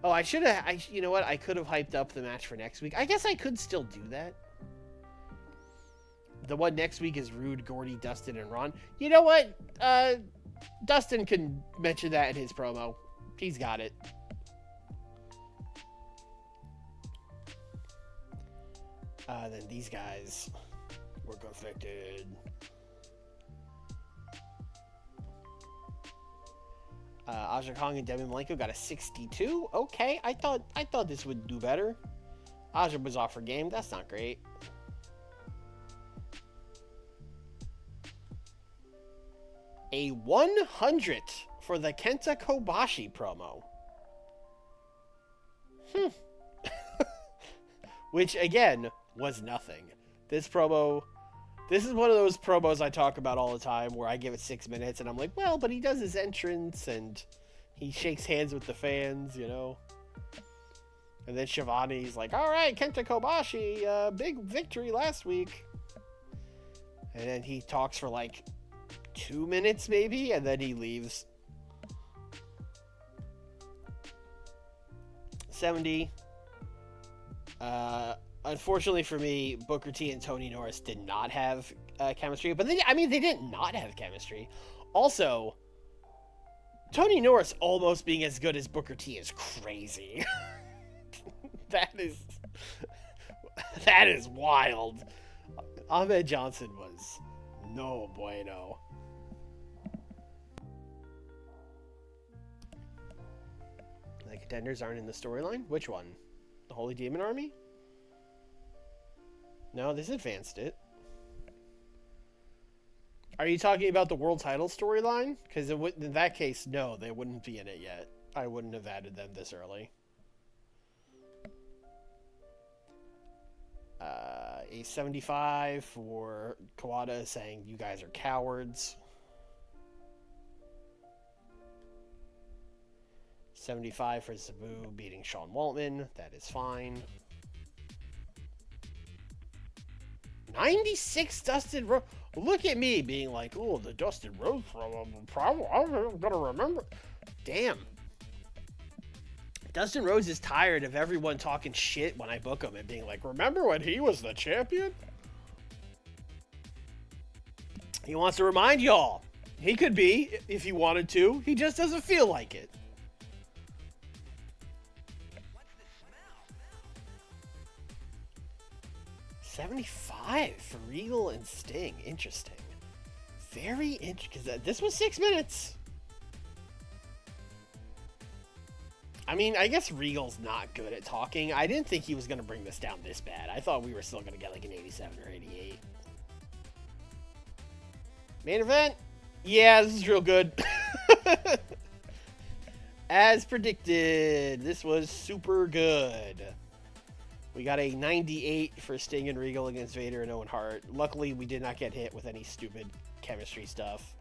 Oh, I should have... You know what? I could have hyped up the match for next week. I guess I could still do that. The one next week is Rude, Gordy, Dustin, and Ron. You know what? Dustin can mention that in his promo. He's got it. Then these guys were conflicted. Aja Kong and Debbie Malenko got a 62. Okay, I thought this would do better. Aja was off her game. That's not great. A 100 for the Kenta Kobashi promo. Which, again, was nothing. This promo... This is one of those promos I talk about all the time where I give it 6 minutes and I'm like, well, but he does his entrance and he shakes hands with the fans, you know? And then Shivani's like, all right, Kenta Kobashi, big victory last week. And then he talks for like 2 minutes maybe, and then he leaves. 70. Unfortunately for me, Booker T and Tony Norris did not have chemistry, but they did not have chemistry. Also, Tony Norris almost being as good as Booker T is crazy. That is wild. Ahmed Johnson was no bueno. The contenders aren't in the storyline? Which one? The Holy Demon Army? No, this advanced it. Are you talking about the world title storyline? Because in that case, no, they wouldn't be in it yet. I wouldn't have added them this early. A 75 for Kawada saying you guys are cowards. 75 for Sabu beating Sean Waltman. That is fine. 96 Dustin Rhodes. Look at me being like, oh, the Dustin Rhodes problem. I'm gonna remember. Damn. Dustin Rhodes is tired of everyone talking shit when I book him and being like, remember when he was the champion? He wants to remind y'all. He could be, if he wanted to. He just doesn't feel like it. $75 for Regal and Sting. Interesting. Very interesting. Because this was 6 minutes. I mean, I guess Regal's not good at talking. I didn't think he was going to bring this down this bad. I thought we were still going to get like an 87 or 88. Main event? Yeah, this is real good. As predicted, this was super good. We got a 98 for Sting and Regal against Vader and Owen Hart. Luckily, we did not get hit with any stupid chemistry stuff.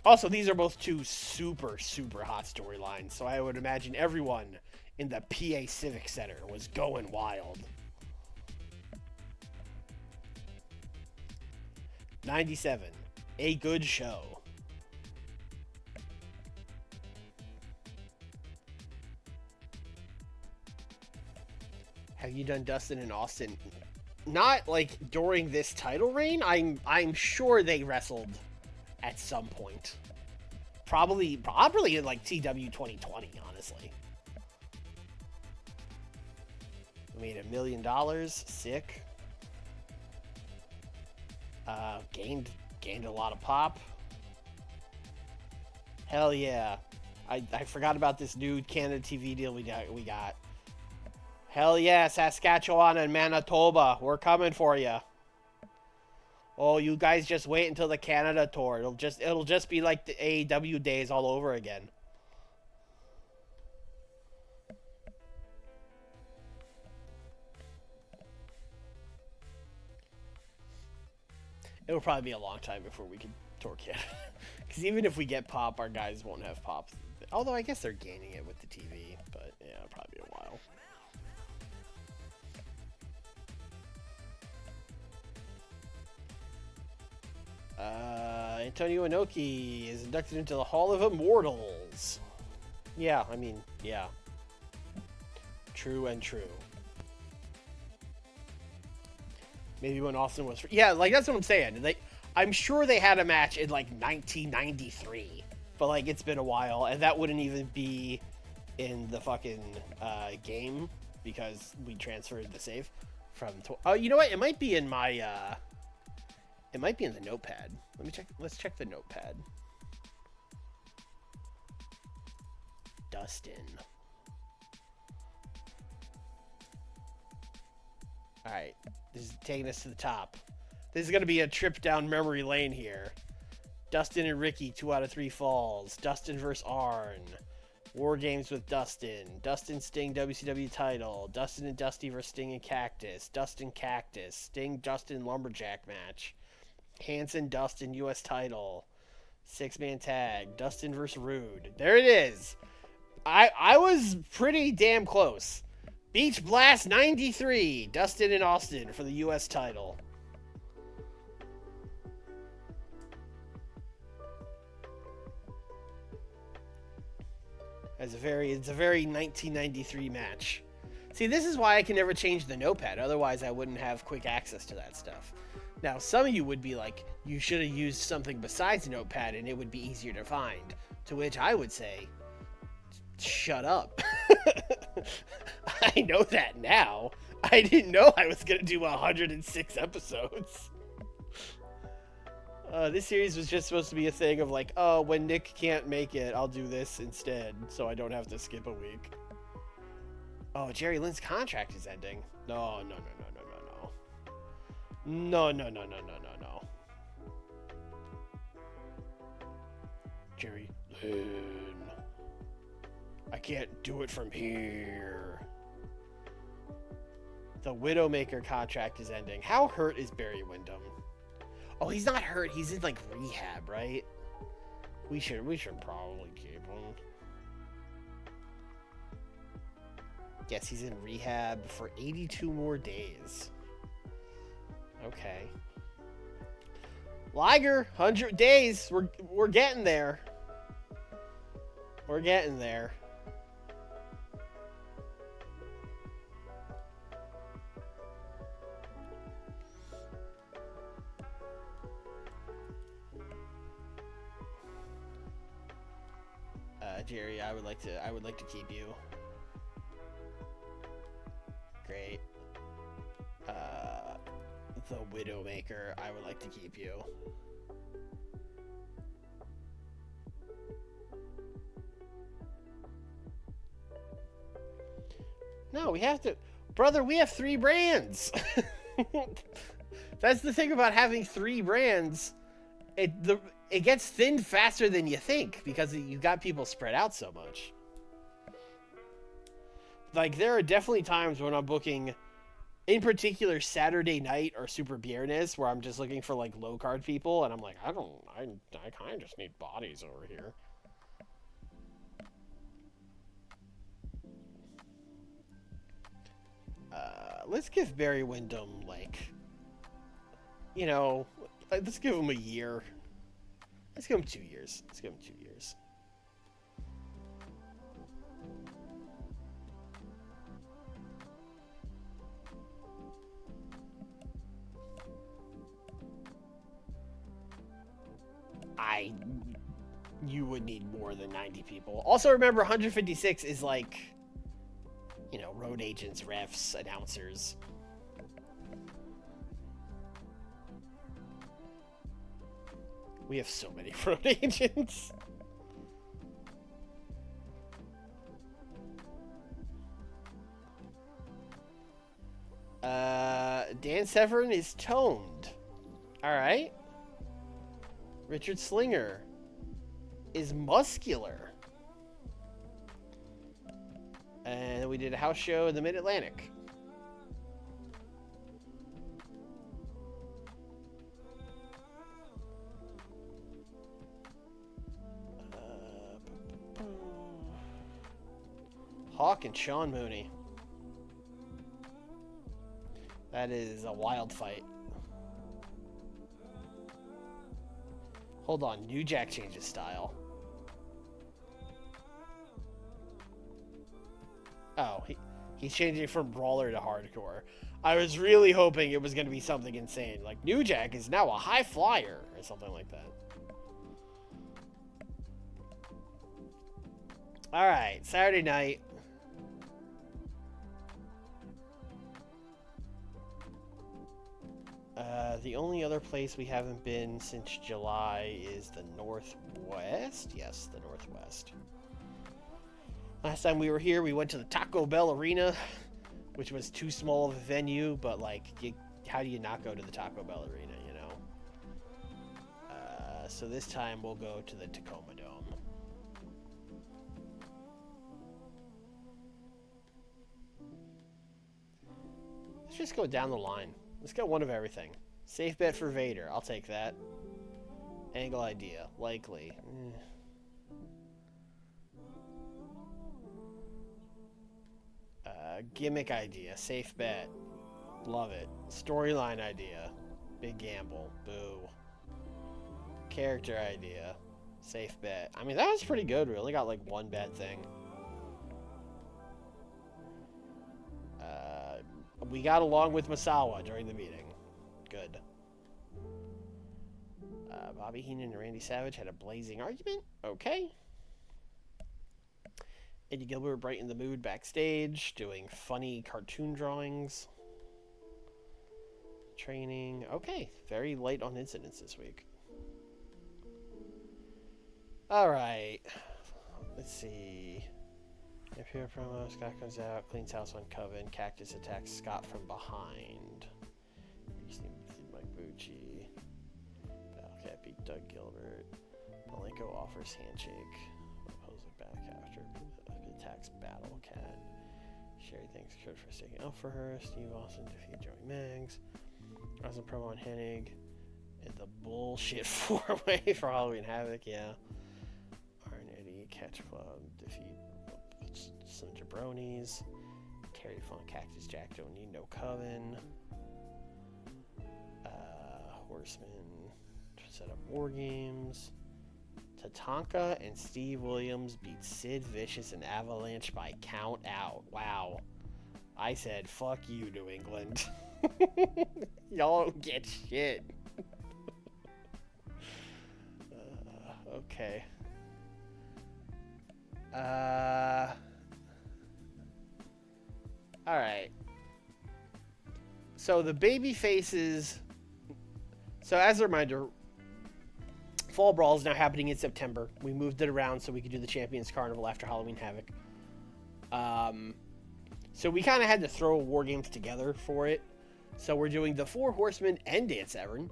Also, these are both two super, super hot storylines, so I would imagine everyone in the PA Civic Center was going wild. 97. A good show. Have you done Dustin and Austin? Not like during this title reign. I'm sure they wrestled at some point. Probably in like TW 2020, honestly. We made $1 million. Sick. Gained a lot of pop. Hell yeah. I forgot about this new Canada TV deal we got. Hell yeah, Saskatchewan and Manitoba. We're coming for you. Oh, you guys just wait until the Canada tour. It'll just be like the AEW days all over again. It'll probably be a long time before we can tour Canada. Because even if we get pop, our guys won't have pop. Although I guess they're gaining it with the TV. But yeah, it'll probably be a while. Antonio Inoki is inducted into the Hall of Immortals. Yeah, I mean, yeah. True and true. Maybe when Austin was... Yeah, like, that's what I'm saying. I'm sure they had a match in, like, 1993. But, like, it's been a while. And that wouldn't even be in the fucking game. Because we transferred the save from... Oh, you know what? It might be in my... It might be in the notepad. Let me check. Let's check the notepad. Dustin. All right. This is taking us to the top. This is going to be a trip down memory lane here. Dustin and Ricky, 2 out of 3 falls. Dustin versus Arn. War Games with Dustin. Dustin Sting WCW title. Dustin and Dusty versus Sting and Cactus. Dustin Cactus. Sting Dustin Lumberjack match. Hanson Dustin U.S. title. 6-man tag. Dustin versus Rude. There it is. I was pretty damn close. Beach Blast 93. Dustin and Austin for the U.S. title. It's a very 1993 match. See, this is why I can never change the notepad. Otherwise, I wouldn't have quick access to that stuff. Now, some of you would be like, you should have used something besides a notepad and it would be easier to find. To which I would say, shut up. I know that now. I didn't know I was going to do 106 episodes. This series was just supposed to be a thing of like, oh, when Nick can't make it, I'll do this instead, so I don't have to skip a week. Oh, Jerry Lynn's contract is ending. No. No. Jerry Lynn. I can't do it from here. The Widowmaker contract is ending. How hurt is Barry Windham? Oh, he's not hurt. He's in, like, rehab, right? We should probably keep him. Yes, he's in rehab for 82 more days. Okay. Liger, 100 days. We're getting there. We're getting there. Jerry, I would like to keep you. Great. The Widowmaker, I would like to keep you. No, we have to... Brother, we have 3 brands! That's the thing about having 3 brands. It gets thinned faster than you think, because you got people spread out so much. Like, there are definitely times when I'm booking, in particular, Saturday night or Super Viernes, where I'm just looking for, like, low-card people, and I'm like, I kind of just need bodies over here. Let's give Barry Windham, like, you know, let's give him a year. Let's give him 2 years. Let's give him 2 years. You would need more than 90 people. Also, remember, 156 is like, you know, road agents, refs, announcers. We have so many road agents. Dan Severn is toned. All right. Richard Slinger is muscular. And we did a house show in the Mid-Atlantic. Hawk and Sean Mooney. That is a wild fight. Hold on, New Jack changes style. Oh, he's changing from brawler to hardcore. I was really hoping it was going to be something insane, like New Jack is now a high flyer or something like that. All right, Saturday night. The only other place we haven't been since July is the Northwest. Yes, the Northwest. Last time we were here, we went to the Taco Bell Arena, which was too small of a venue, but, like, how do you not go to the Taco Bell Arena, you know? So this time we'll go to the Tacoma Dome. Let's just go down the line. Let's get one of everything. Safe bet for Vader. I'll take that. Angle idea. Likely. Gimmick idea. Safe bet. Love it. Storyline idea. Big gamble. Boo. Character idea. Safe bet. I mean, that was pretty good. We only got like one bad thing. We got along with Masawa during the meeting. Good. Bobby Heenan and Randy Savage had a blazing argument. Okay. Eddie Gilbert brightened the mood backstage, doing funny cartoon drawings. Training. Okay. Very light on incidents this week. Alright. Let's see. Here promo, Scott comes out, cleans house on Coven, Cactus attacks Scott from behind. Mike Bucci. Battlecat beat Doug Gilbert. Malenko offers handshake. Opposing back after attacks Battlecat. Sherry thanks Kurt for sticking up for her. Steve Austin defeat Joey Maggs. Awesome promo on Hennig. And the bullshit 4-way for Halloween Havoc, yeah. Iron Eddie, Catch Club, defeat some jabronis. Terry Funk, Cactus Jack don't need no Coven. Horseman set up War Games. Tatanka and Steve Williams beat Sid Vicious and Avalanche by count out. Wow. I said, fuck you, New England. Y'all don't get shit. Okay. Alright. So the baby faces. So as a reminder, Fall Brawl is now happening in September. We moved it around so we could do the Champions Carnival after Halloween Havoc. So we kind of had to throw War Games together for it. So we're doing the Four Horsemen and Dan Severn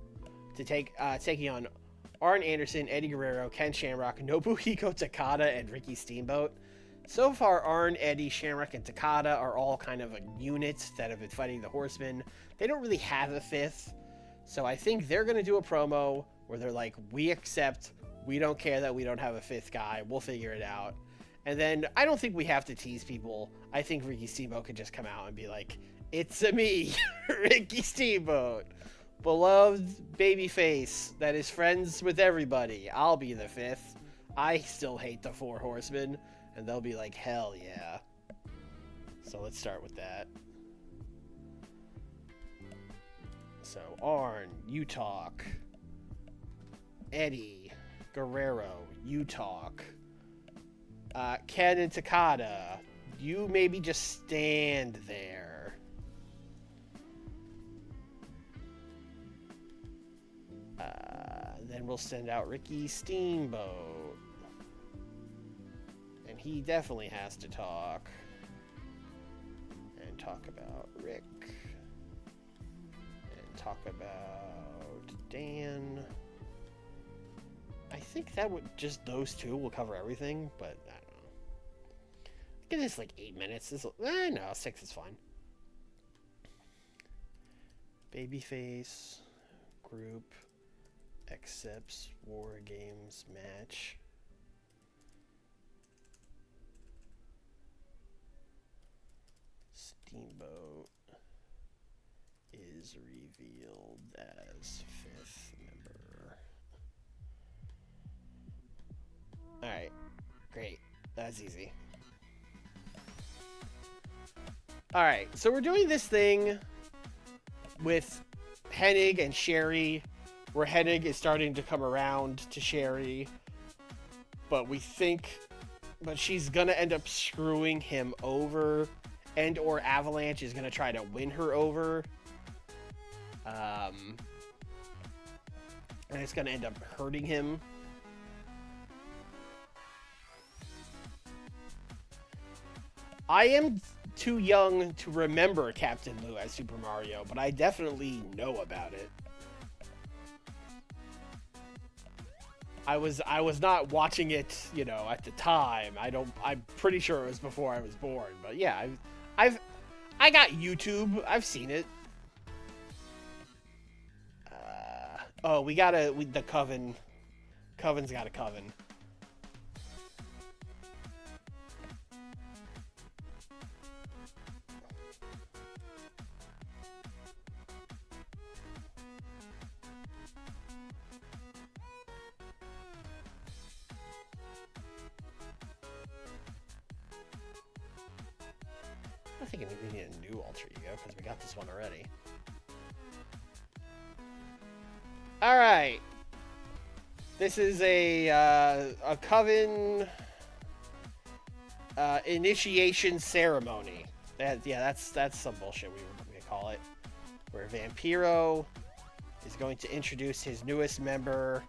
to taking on Arn Anderson, Eddie Guerrero, Ken Shamrock, Nobuhiko Takada, and Ricky Steamboat. So far, Arn, Eddie, Shamrock, and Takada are all kind of a unit that have been fighting the Horsemen. They don't really have a fifth, so I think they're going to do a promo where they're like, we accept, we don't care that we don't have a fifth guy, we'll figure it out. And then I don't think we have to tease people. I think Ricky Steamboat could just come out and be like, it's a me, Ricky Steamboat, beloved babyface that is friends with everybody. I'll be the fifth. I still hate the Four Horsemen. And they'll be like, hell yeah. So let's start with that. So Arn, you talk. Eddie, Guerrero, you talk. Ken and Takada, you maybe just stand there. Then we'll send out Ricky Steamboat. And he definitely has to talk. And talk about Rick. And talk about Dan. I think that would just those two will cover everything, but I don't know. Give this like 8 minutes. No, 6 is fine. Babyface group accepts War Games match. Steamboat is revealed as 5th member. Alright, great. That's easy. Alright, so we're doing this thing with Hennig and Sherry, where Hennig is starting to come around to Sherry, but she's gonna end up screwing him over, and or Avalanche is gonna try to win her over. And it's gonna end up hurting him. I am too young to remember Captain Lou as Super Mario, but I definitely know about it. I was not watching it, you know, at the time. I'm pretty sure it was before I was born, but yeah, I got YouTube. I've seen it. Oh, the Coven. Coven's got a Coven. I think we need a new alter ego because we got this one already. All right, this is a Coven initiation ceremony. That's some bullshit we call it. Where Vampiro is going to introduce his newest member,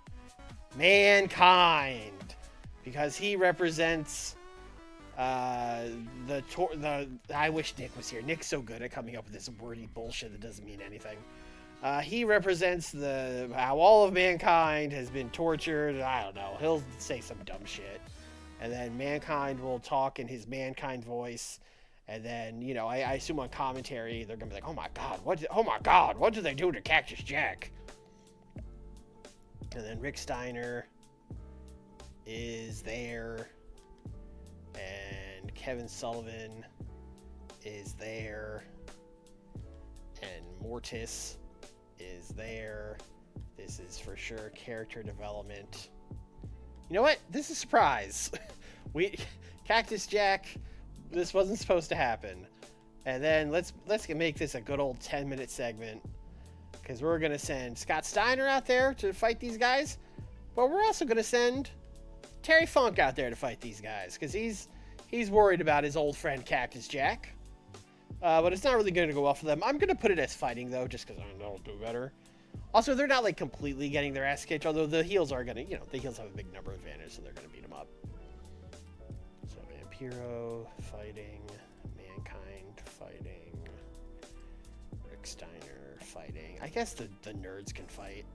Mankind, because he represents I wish Nick was here. Nick's so good at coming up with this wordy bullshit that doesn't mean anything. He represents how all of mankind has been tortured. I don't know. He'll say some dumb shit. And then Mankind will talk in his Mankind voice. And then, you know, I assume on commentary, they're going to be like, oh my God, what did they do to Cactus Jack? And then Rick Steiner is there. And Kevin Sullivan is there. And Mortis is there. This is for sure character development. You know what? This is a surprise. Cactus Jack, this wasn't supposed to happen. And then let's make this a good old 10-minute segment, because we're gonna send Scott Steiner out there to fight these guys, but we're also gonna send Terry Funk out there to fight these guys, because he's worried about his old friend Cactus Jack. But it's not really going to go well for them. I'm going to put it as fighting, though, just because I know it'll do better. Also, they're not, like, completely getting their ass kicked, although the heels are going to, you know, the heels have a big number advantage, so they're going to beat them up. So, Vampiro fighting, Mankind fighting, Rick Steiner fighting. I guess the nerds can fight.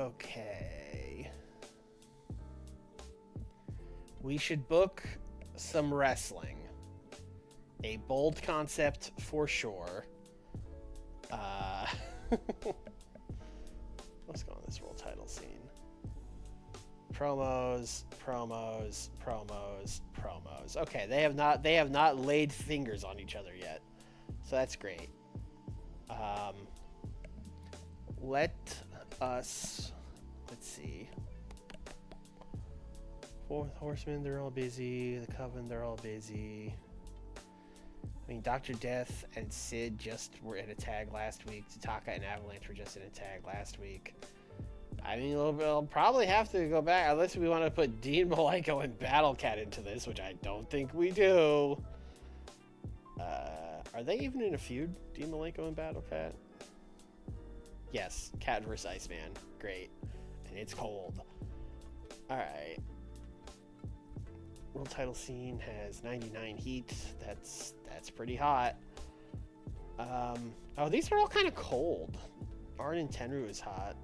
Okay. We should book some wrestling. A bold concept for sure. Let's go on this world title scene. Promos. Okay, they have not laid fingers on each other yet. So that's great. Let us, let's see. Fourth Horseman, they're all busy. The Coven, they're all busy. I mean, Dr. Death and Sid just were in a tag last week. Tataka and Avalanche were just in a tag last week. I mean, we'll probably have to go back, unless we want to put Dean Malenko and Battle Cat into this, which I don't think we do. Are they even in a feud, Dean Malenko and Battle Cat? Yes, Cat vs. Iceman. Great. And it's cold. Alright. World title scene has 99 heat. That's pretty hot. Oh, these are all kind of cold. Arn and Tenru is hot.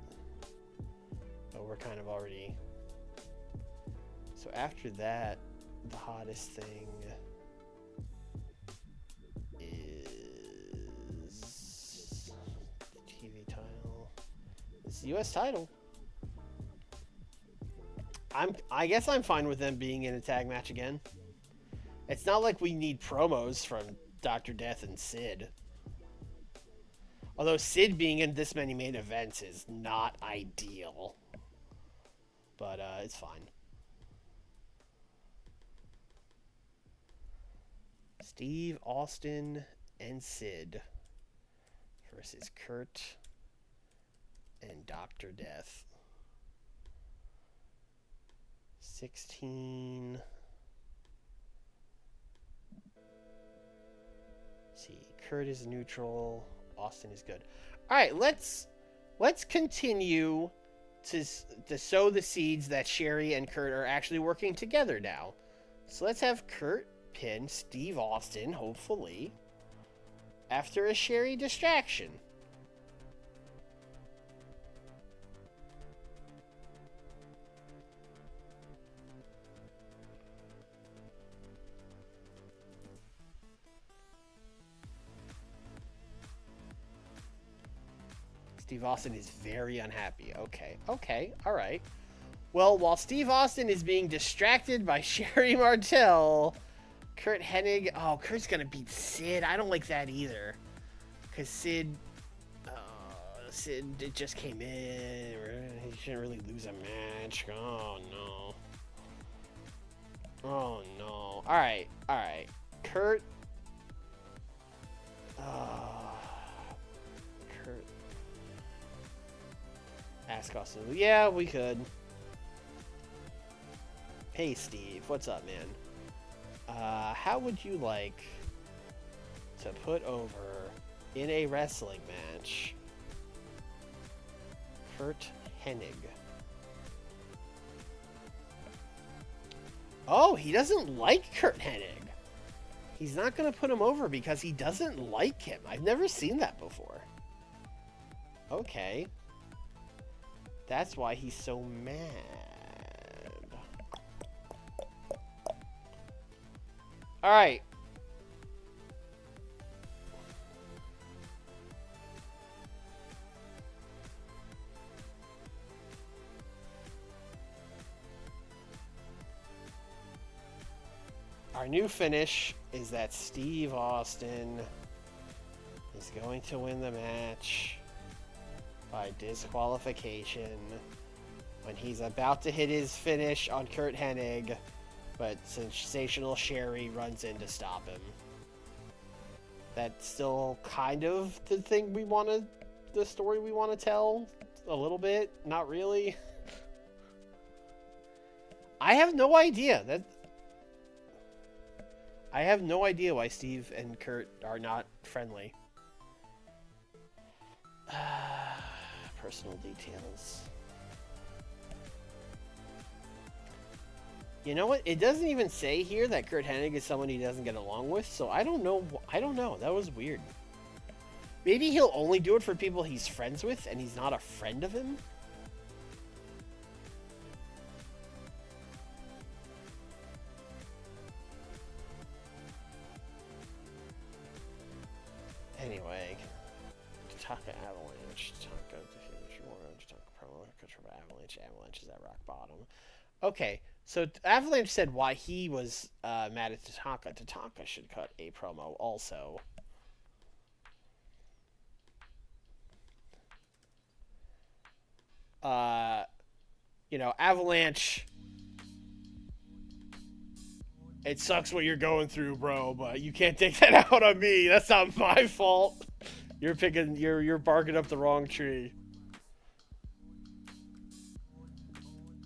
But we're kind of already... So after that, the hottest thing is the TV title. It's the US title. I guess I'm fine with them being in a tag match again. It's not like we need promos from Dr. Death and Sid. Although Sid being in this many main events is not ideal. But it's fine. Steve Austin and Sid versus Kurt and Dr. Death. 16. See, Kurt is neutral. Austin is good. All right, let's continue to sow the seeds that Sherry and Kurt are actually working together now. So let's have Kurt pin Steve Austin, hopefully, after a Sherry distraction. Steve Austin is very unhappy. Okay, all right. Well, while Steve Austin is being distracted by Sherry Martel, Kurt Hennig... Oh, Kurt's going to beat Sid. I don't like that either. Because Sid just came in. He shouldn't really lose a match. Oh, no. Oh, no. All right. Kurt... Kurt... Ask Austin. Yeah, we could. Hey, Steve. What's up, man? How would you like to put over in a wrestling match Kurt Hennig? Oh, he doesn't like Kurt Hennig. He's not going to put him over because he doesn't like him. I've never seen that before. Okay. That's why he's so mad. All right. Our new finish is that Steve Austin is going to win the match by disqualification when he's about to hit his finish on Kurt Hennig, but Sensational Sherry runs in to stop him. That's still kind of the thing the story we want to tell a little bit, not really. I have no idea why Steve and Kurt are not friendly. Personal details. You know what? It doesn't even say here that Kurt Hennig is someone he doesn't get along with, so I don't know. That was weird. Maybe he'll only do it for people he's friends with, and he's not a friend of him? Anyway, Tatanka Avalanche. Tatanka defeated Shimura. Tatanka promo. Control Avalanche. Avalanche is at rock bottom. Okay, so Avalanche said why he was mad at Tatanka. Tatanka should cut a promo also. You know, Avalanche. It sucks what you're going through, bro, but you can't take that out on me. That's not my fault. You're barking up the wrong tree.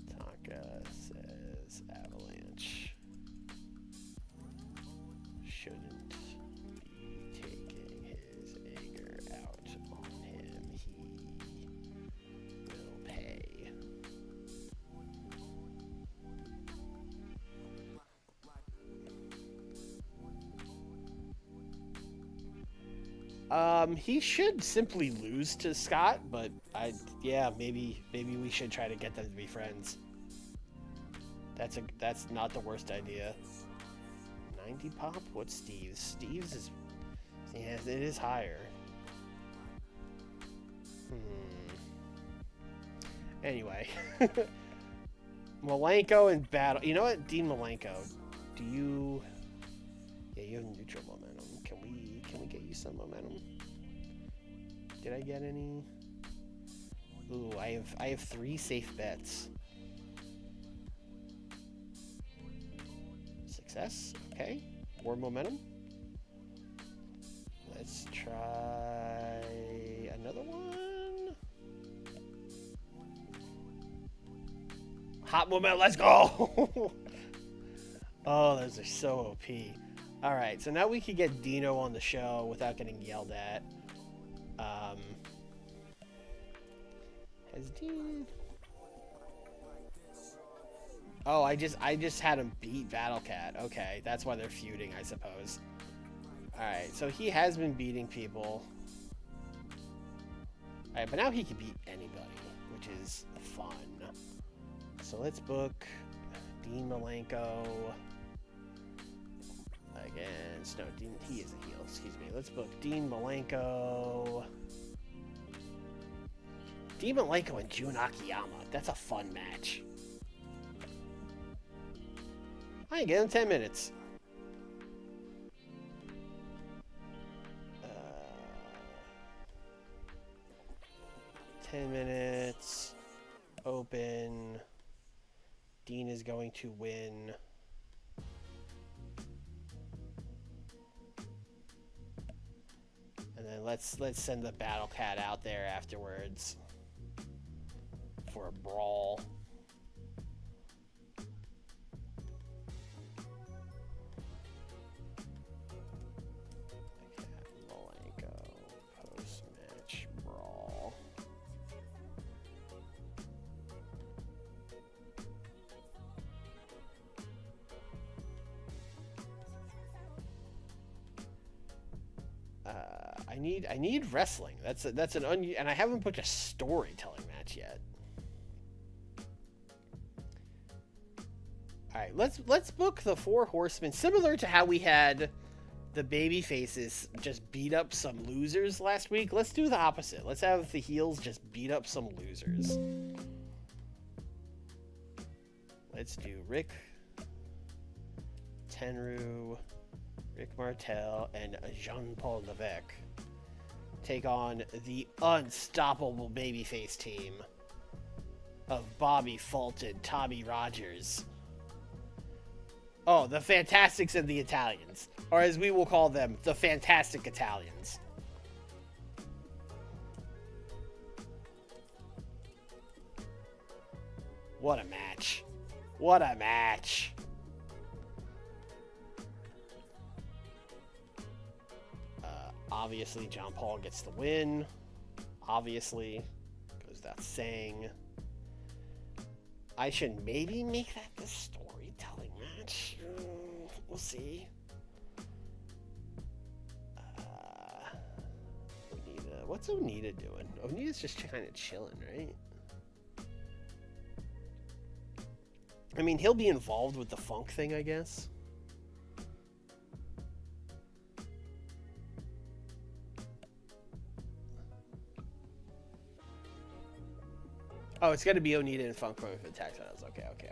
Tonka says Avalanche shouldn't be taking his anger out on him. He will pay. He should simply lose to Scott, but yeah, maybe we should try to get them to be friends. That's not the worst idea. 90 pop? What's Steve's? Steve's is, yeah, it is higher. Anyway, Malenko and battle. You know what, Dean Malenko? Do you? Yeah, you have neutral momentum. Can we get you some momentum? Did I get any? Ooh, I have 3 safe bets. Success. Okay. More momentum. Let's try another one. Hot momentum. Let's go. Oh, those are so OP. All right, so now we can get Dino on the show without getting yelled at. Has Dean? Oh, I just had him beat Battlecat. Okay, that's why they're feuding, I suppose. All right, so he has been beating people. All right, but now he can beat anybody, which is fun. So let's book Dean Malenko. Against, no, Dean, he is a heel, excuse me. Let's book Dean Malenko. Dean Malenko and Jun Akiyama. That's a fun match. I can get him 10 minutes. 10 minutes. Open. Dean is going to win. And then let's send the Battle Cat out there afterwards for a brawl. Malenko post-match brawl. I need wrestling. That's an and I haven't booked a storytelling match yet. All right, let's book the 4 Horsemen, similar to how we had the baby faces just beat up some losers last week. Let's do the opposite. Let's have the heels just beat up some losers. Let's do Rick, Tenryu, Rick Martel, and Jean-Paul Levesque take on the unstoppable babyface team of Bobby Fulton, Tommy Rogers. Oh, the Fantastics and the Italians. Or as we will call them, the Fantastic Italians. What a match. What a match. Obviously, John Paul gets the win. Obviously, goes without saying. I should maybe make that the storytelling match. We'll see. Onita. What's Onita doing? Onita's just kind of chilling, right? I mean, he'll be involved with the funk thing, I guess. Oh, it's gonna be Onita and Funk going for the tag titles. Okay. Okay.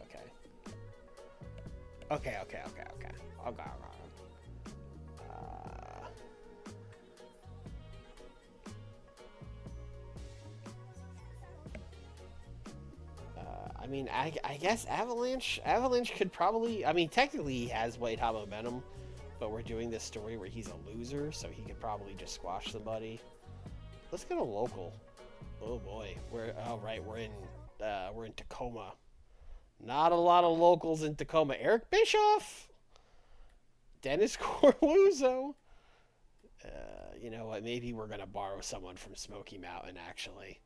I mean, I guess Avalanche could probably. I mean, technically he has white hot momentum, but we're doing this story where he's a loser, so he could probably just squash somebody. Let's go to local. Oh boy, we're in Tacoma. Not a lot of locals in Tacoma. Eric Bischoff, Dennis Corluzzo. You know what? Maybe we're gonna borrow someone from Smoky Mountain. Actually,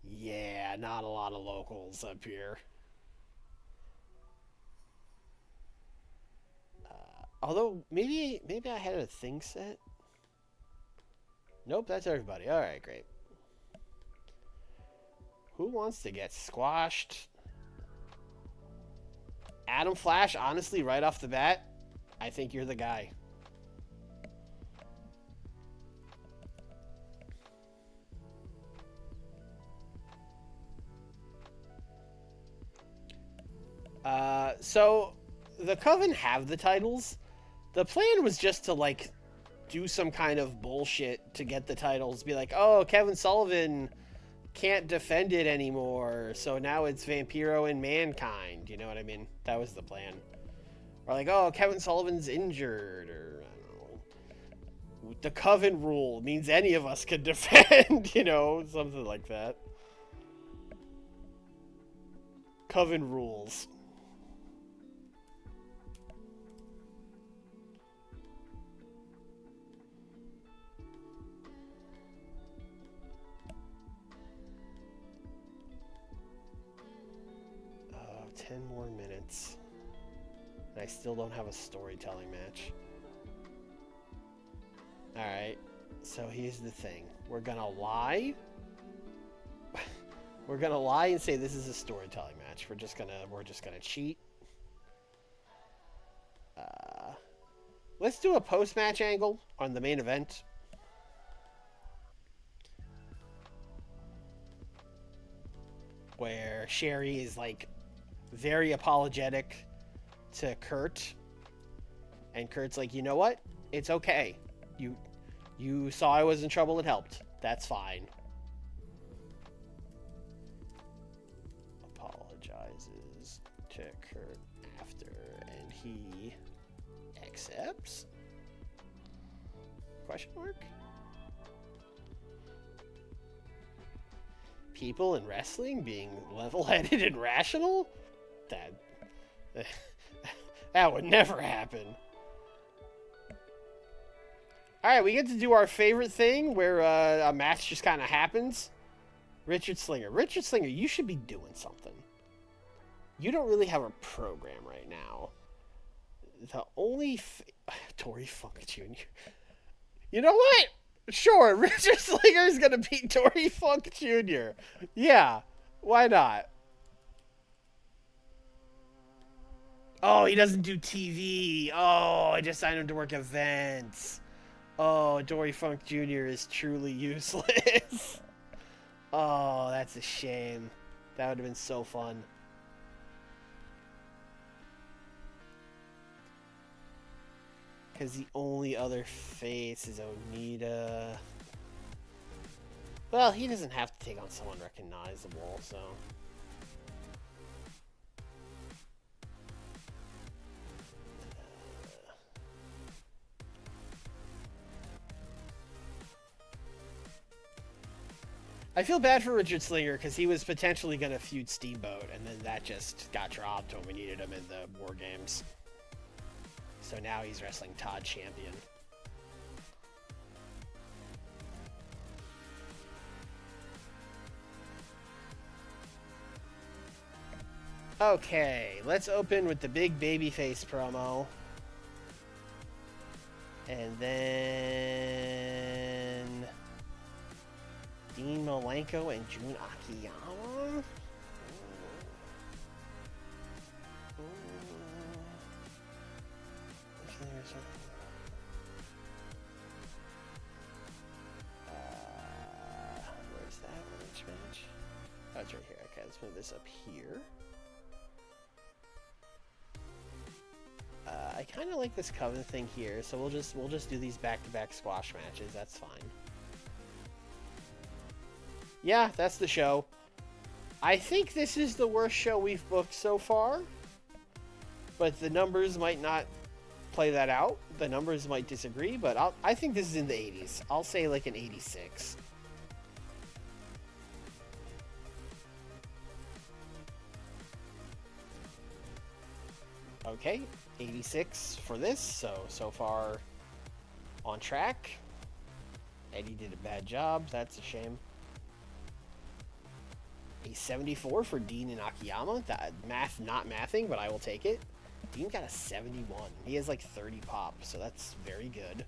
yeah, not a lot of locals up here. Although maybe I had a thing set. Nope, that's everybody. All right, great. Who wants to get squashed? Adam Flash, honestly, right off the bat, I think you're the guy. So the Coven have the titles. The plan was just to, like, do some kind of bullshit to get the titles. Be like, oh, Kevin Sullivan can't defend it anymore, so now it's Vampiro and Mankind. You know what I mean? That was the plan. Or like, oh, Kevin Sullivan's injured, or I don't know. The Coven rule means any of us can defend, you know, something like that. Coven rules. Oh, 10 more minutes. And I still don't have a storytelling match. Alright, so here's the thing. We're gonna lie. We're gonna lie and say this is a storytelling match. We're just gonna cheat. Let's do a post-match angle on the main event. Where Sherry is, like, very apologetic to Kurt. And Kurt's like, you know what? It's okay. You saw I was in trouble and helped. That's fine. Apologizes to Kurt after, and he accepts? Question mark? People in wrestling being level-headed and rational? That would never happen. Alright, we get to do our favorite thing where a match just kind of happens. Richard Slinger. Richard Slinger, you should be doing something. You don't really have a program right now. The only... Dory Funk Jr. You know what? Sure, Richard Slinger is going to beat Dory Funk Jr. Yeah, why not? Oh, he doesn't do TV. Oh, I just signed him to work events. Oh, Dory Funk Jr. is truly useless. Oh, that's a shame. That would have been so fun. Because the only other face is Onita. Well, he doesn't have to take on someone recognizable, so... I feel bad for Richard Slinger because he was potentially going to feud Steamboat, and then that just got dropped when we needed him in the War Games. So now he's wrestling Todd Champion. Okay, let's open with the big babyface promo. And then... Dean Malenko and Jun Akiyama? Where's that match? Oh, it's right here. Okay, let's move this up here. I kind of like this Coven thing here, so we'll just do these back-to-back squash matches. That's fine. Yeah, that's the show. I think this is the worst show we've booked so far, but the numbers might not play that out. The numbers might disagree, but I think this is in the 80s. I'll say like an 86. Okay, 86 for this, so far on track. Eddie did a bad job, that's a shame. A 74 for Dean and Akiyama. That math not mathing, but I will take it. Dean got a 71. He has like 30 pop, so that's very good.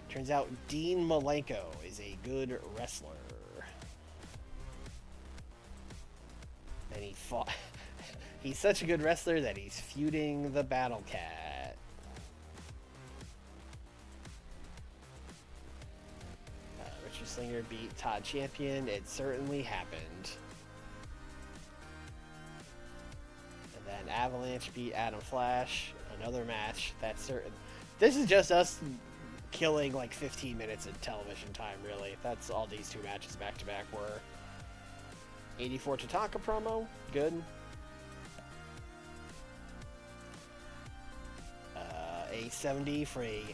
Turns out Dean Malenko is a good wrestler. And he fought... He's such a good wrestler that he's feuding the Battle Cat. Richard Slinger beat Todd Champion. It certainly happened. And then Avalanche beat Adam Flash. Another match. That's certain. This is just us killing like 15 minutes of television time, really. That's all these two matches back to back were. 84 Tatanka promo. Good. A 70 for a...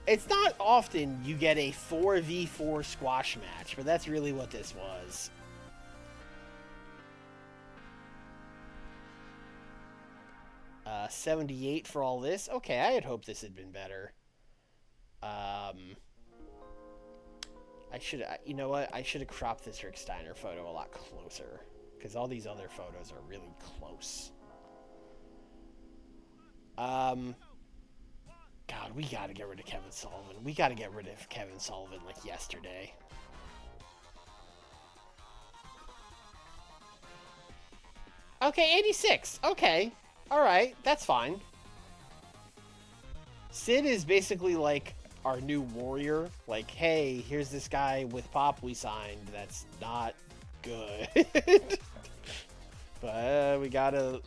It's not often you get a 4v4 squash match, but that's really what this was. Uh, 78 for all this. Okay, I had hoped this had been better. I should... You know what? I should have cropped this Rick Steiner photo a lot closer, because all these other photos are really close. God, we gotta get rid of Kevin Sullivan. We gotta get rid of Kevin Sullivan like yesterday. Okay, 86. Okay. Alright, that's fine. Sid is basically like our new warrior. Like, hey, here's this guy with pop we signed that's not good. But we gotta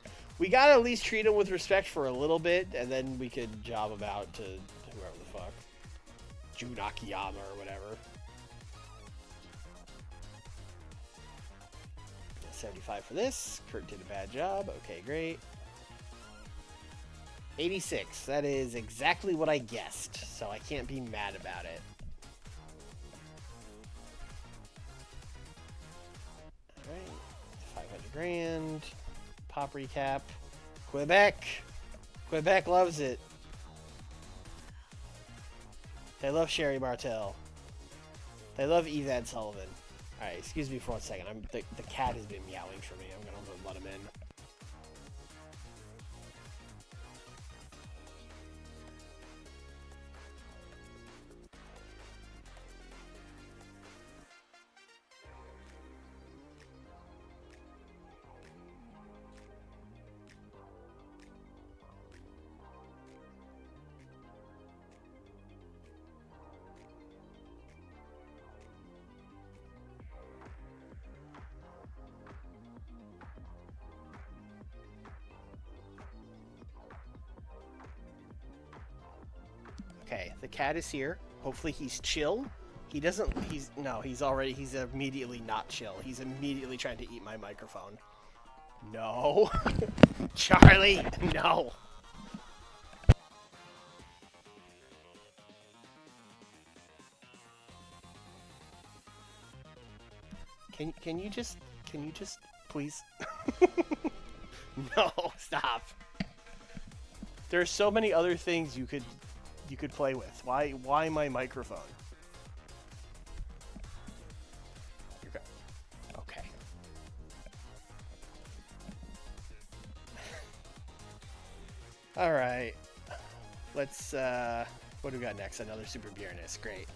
at least treat him with respect for a little bit, and then we could job him out to whoever the fuck. Jun Akiyama or whatever. 75 for this. Kurt did a bad job. Okay, great. 86. That is exactly what I guessed, so I can't be mad about it. Alright. 500 grand. Pop recap. Quebec. Quebec loves it. They love Sherry Martel. They love Evan Sullivan. Alright, excuse me for 1 second. The cat has been meowing for me. I'm gonna let him in. Okay, the cat is here. Hopefully he's chill. He's immediately not chill. He's immediately trying to eat my microphone. No. Charlie, no. Can you just please? No, stop. There are so many other things you could play with. Why my microphone? You're good. Okay. All right. Let's what do we got next? Another Super Viernes. Great.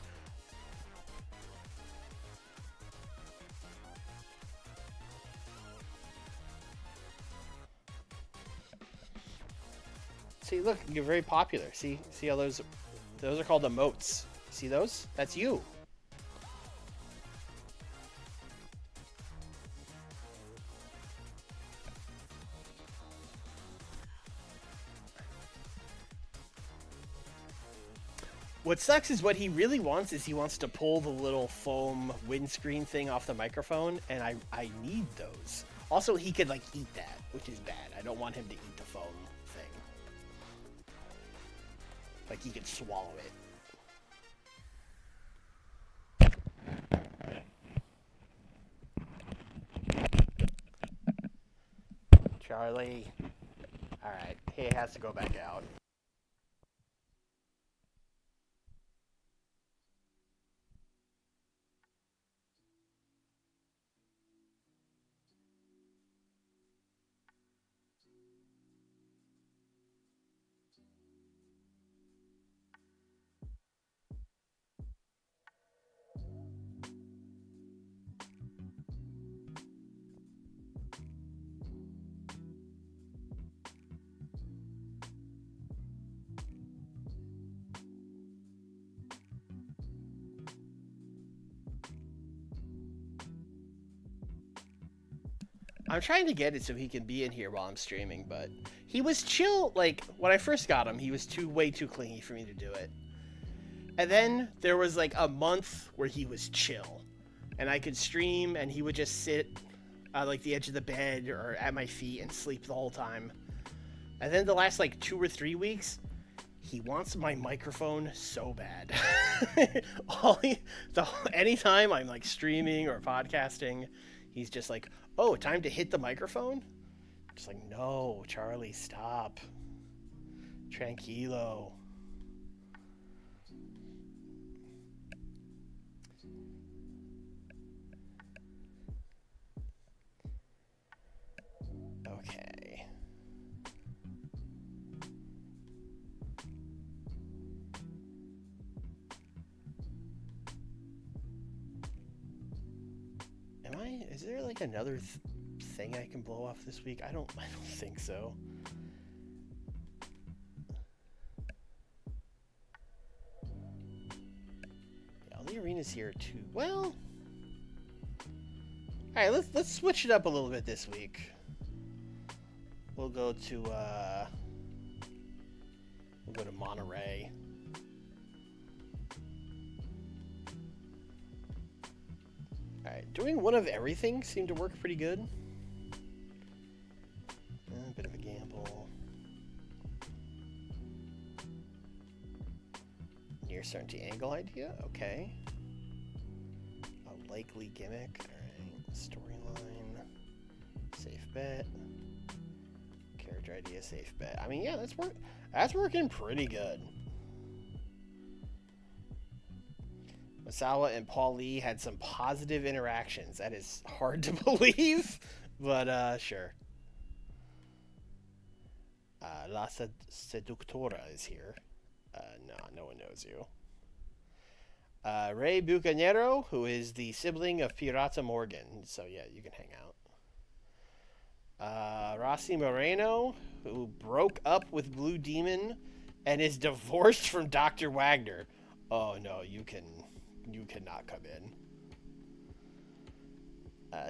See, look, you're very popular. See how those are called emotes. See those? That's you. What sucks is what he really wants is he wants to pull the little foam windscreen thing off the microphone, and I need those. Also, he could, like, eat that, which is bad. I don't want him to eat the foam thing. Like, he could swallow it. Charlie. Alright, he has to go back out. I'm trying to get it so he can be in here while I'm streaming, but he was chill. Like, when I first got him, he was way too clingy for me to do it. And then there was, like, a month where he was chill. And I could stream, and he would just sit at, like, the edge of the bed or at my feet and sleep the whole time. And then the last, like, 2 or 3 weeks, he wants my microphone so bad. Anytime I'm, like, streaming or podcasting, he's just like, oh, time to hit the microphone? Just like, no, Charlie, stop. Tranquilo. Okay. Is there like another thing I can blow off this week? I don't think so. Yeah, the arena's here too. Well, all right. Let's switch it up a little bit this week. We'll go to Monterey. Alright, doing one of everything seemed to work pretty good. A bit of a gamble. Near certainty angle idea? Okay. A likely gimmick. Alright, storyline. Safe bet. Character idea, safe bet. I mean, yeah, that's working pretty good. Masawa and Paul Lee had some positive interactions. That is hard to believe, but sure. La Seductora is here. No one knows you. Ray Bucanero, who is the sibling of Pirata Morgan. So, yeah, you can hang out. Rossi Moreno, who broke up with Blue Demon and is divorced from Dr. Wagner. Oh, no, you cannot come in.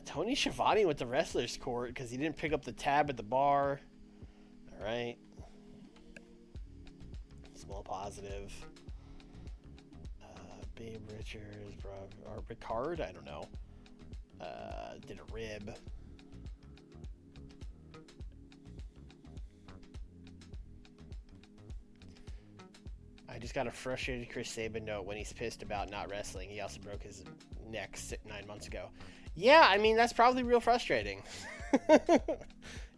Tony Schiavone with the Wrestlers Court because he didn't pick up the tab at the bar. All right. Small positive. Babe Richards, or Ricard, I don't know. Did a rib. I just got a frustrated Chris Sabin note when he's pissed about not wrestling. He also broke his neck 9 months ago. Yeah, I mean, that's probably real frustrating.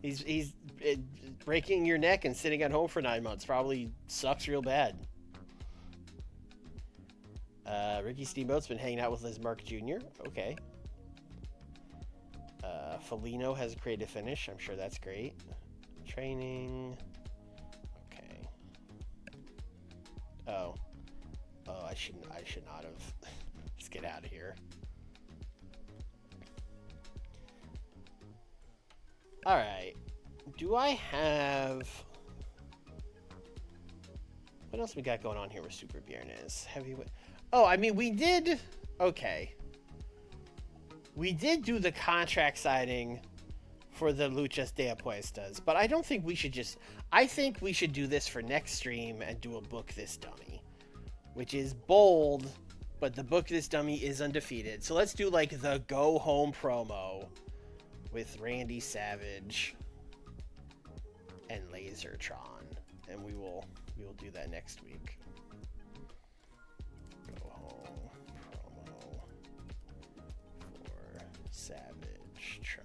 He's breaking your neck and sitting at home for 9 months probably sucks real bad. Ricky Steamboat's been hanging out with Liz Mark Jr. Okay. Felino has a creative finish. I'm sure that's great. Training. Okay. Oh, I should not have. Let's get out of here. All right. Do I have? What else we got going on here with Super Viernes? Heavyweight. Oh, I mean, we did. Okay. We did do the contract signing for the Luchas de Apuestas, but I don't think we should just. I think we should do this for next stream and do a book this dummy. which is bold, but the Book This Dummy is undefeated. So let's do like the go home promo with Randy Savage and Lasertron, and we will do that next week. Go home promo for Savage Tron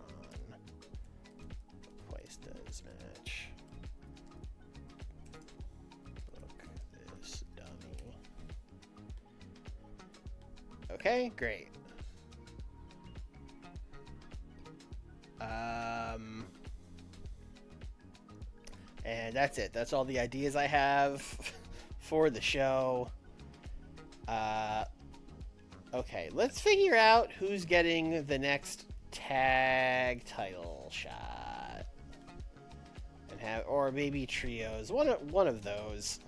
Quaistas match. Book This Dummy. Okay, great. And that's it. That's all the ideas I have for the show. Okay, let's figure out who's getting the next tag title shot, and have, or maybe trios. One of those.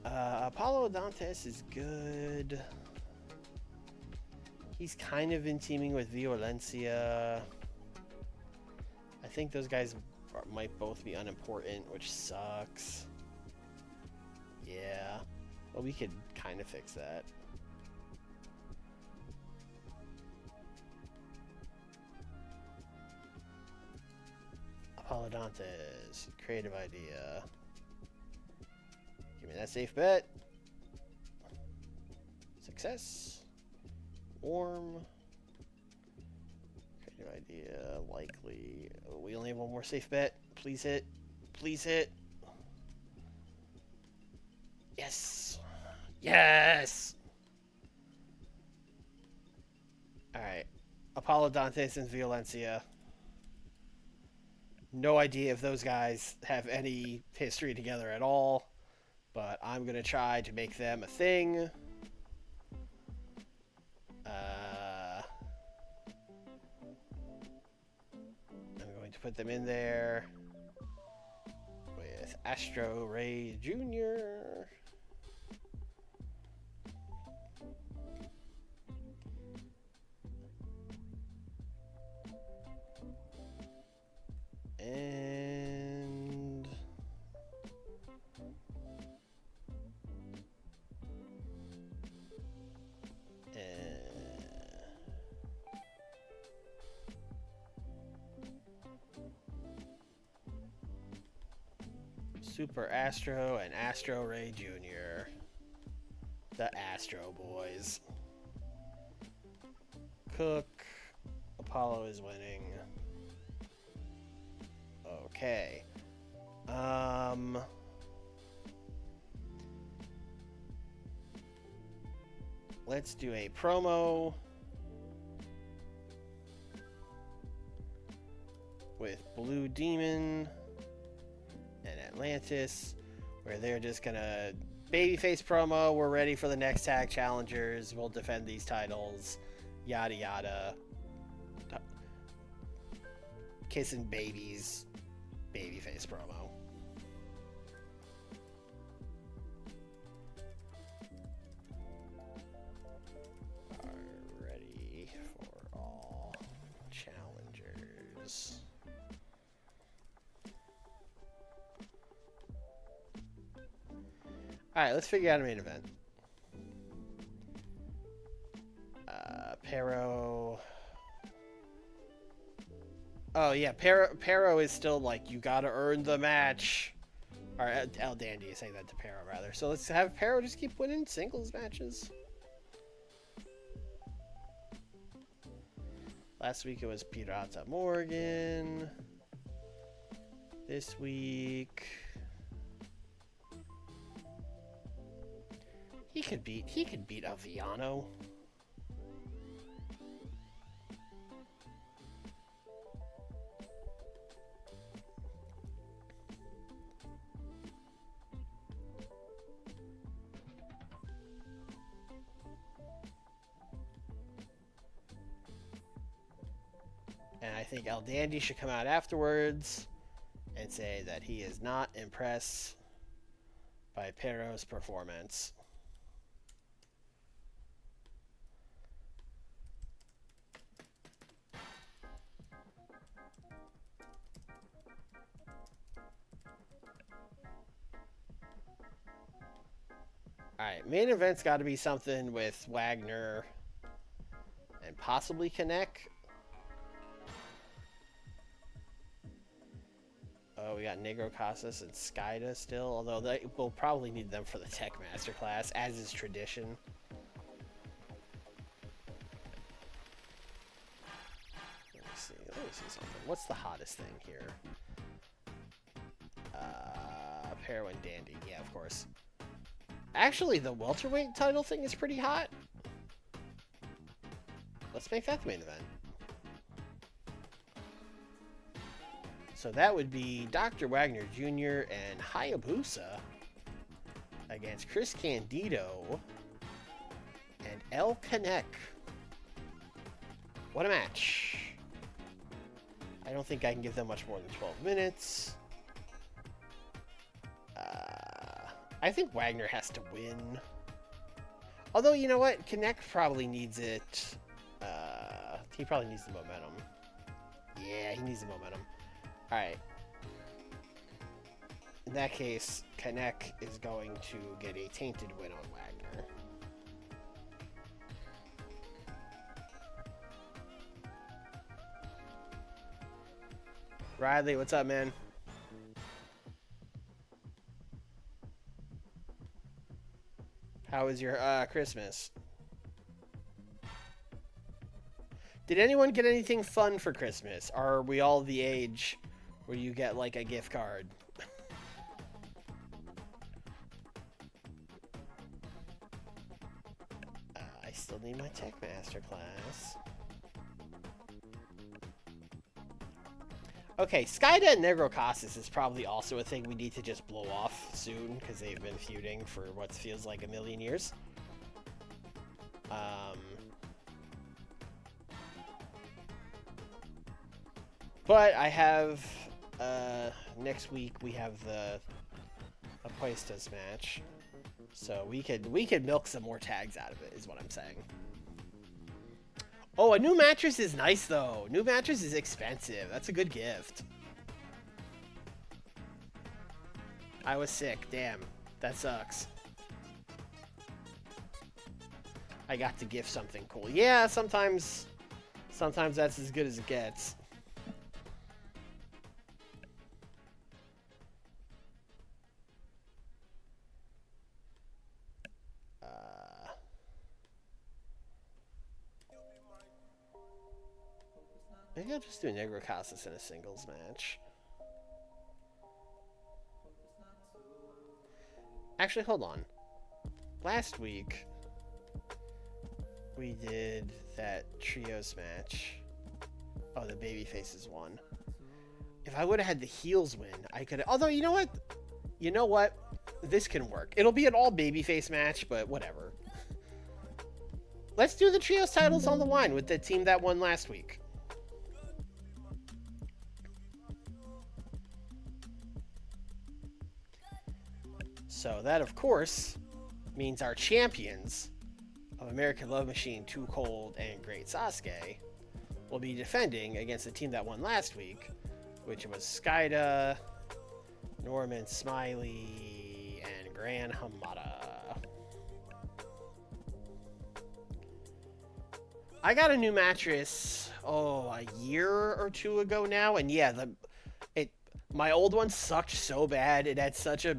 Apollo Dantes is good. He's kind of been teaming with Violencia. I think those guys might both be unimportant, which sucks. Yeah. Well, we could kind of fix that. Apollo Dantes. Creative idea. Give me that safe bet. Success. Warm. Creative idea. Likely. Oh, we only have one more safe bet. Please hit. Please hit. Yes. Yes. Alright. Apollo Dantes and Violencia. No idea if those guys have any history together at all, but I'm going to try to make them a thing. I'm going to put them in there with Astro Ray Jr. And Super Astro and Astro Ray Jr. The Astro Boys. Cook. Apollo is winning. Okay. Let's do a promo with Blue Demon and Atlantis, where they're just gonna babyface promo. We're ready for the next tag challengers. We'll defend these titles. Yada yada. Kissing babies. Babyface promo. Are ready for all challengers. Alright, let's figure out a main event. Pero. Oh yeah, Pero is still like, you gotta earn the match. Or El Dandy is saying that to Pero rather. So let's have Pero just keep winning singles matches. Last week it was Pirata Morgan. This week he could beat Aviano. And I think El Dandy should come out afterwards and say that he is not impressed by Pero's performance. Alright, main event's got to be something with Wagner and possibly Kinect. Oh, we got Negro Casas and Skyda still, although we'll probably need them for the Tech Masterclass, as is tradition. Let me see something. What's the hottest thing here? Heroin Dandy. Yeah, of course. Actually, the welterweight title thing is pretty hot. Let's make that the main event. So that would be Dr. Wagner Jr. and Hayabusa against Chris Candido and El Kinect. What a match. I don't think I can give them much more than 12 minutes. I think Wagner has to win. Although, you know what? Kinect probably needs it. He probably needs the momentum. Yeah, he needs the momentum. Alright. In that case, Kinect is going to get a tainted win on Wagner. Riley, what's up, man? How was your Christmas? Did anyone get anything fun for Christmas? Or are we all the age where you get like a gift card? I still need my Tech Masterclass. Okay, Skyda and Negro Casas is probably also a thing we need to just blow off soon, because they've been feuding for what feels like a million years. But I have, next week we have the Apuestas match, so we could milk some more tags out of it, is what I'm saying. Oh, a new mattress is nice, though. New mattress is expensive. That's a good gift. I was sick. Damn. That sucks. I got to gift something cool. Yeah, sometimes that's as good as it gets. Maybe I'll just do Negro Casas in a singles match. Actually, hold on. Last week, we did that trios match. Oh, the babyfaces won. If I would have had the heels win, I could have... Although, you know what? You know what? This can work. It'll be an all babyface match, but whatever. Let's do the trios titles on the line with the team that won last week. So that, of course, means our champions of American Love Machine, Too Cold, and Great Sasuke will be defending against the team that won last week, which was Skyda, Norman Smiley, and Gran Hamada. I got a new mattress, a year or two ago now, and yeah, my old one sucked so bad. It had such a,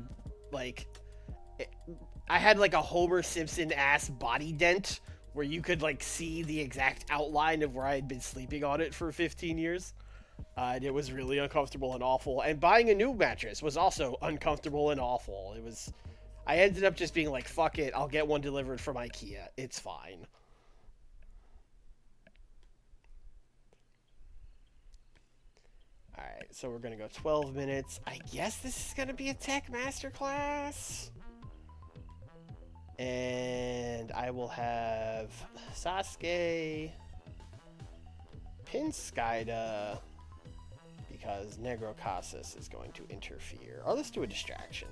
I had like a Homer Simpson ass body dent where you could like see the exact outline of where I had been sleeping on it for 15 years. And it was really uncomfortable and awful. And buying a new mattress was also uncomfortable and awful. I ended up just being like, fuck it, I'll get one delivered from IKEA. It's fine. Alright, so we're going to go 12 minutes. I guess this is going to be a Tech Masterclass. And I will have Sasuke pin Skyda because Negro Casas is going to interfere. Or let's do a distraction.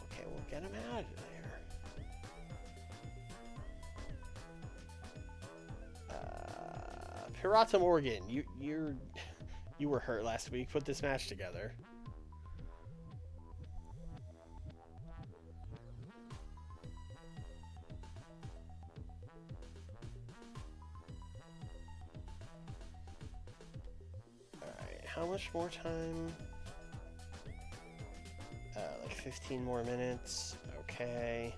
Okay, we'll get him out of there. Pirata Morgan, you're You were hurt last week. Put this match together. Alright, how much more time? Like 15 more minutes. Okay.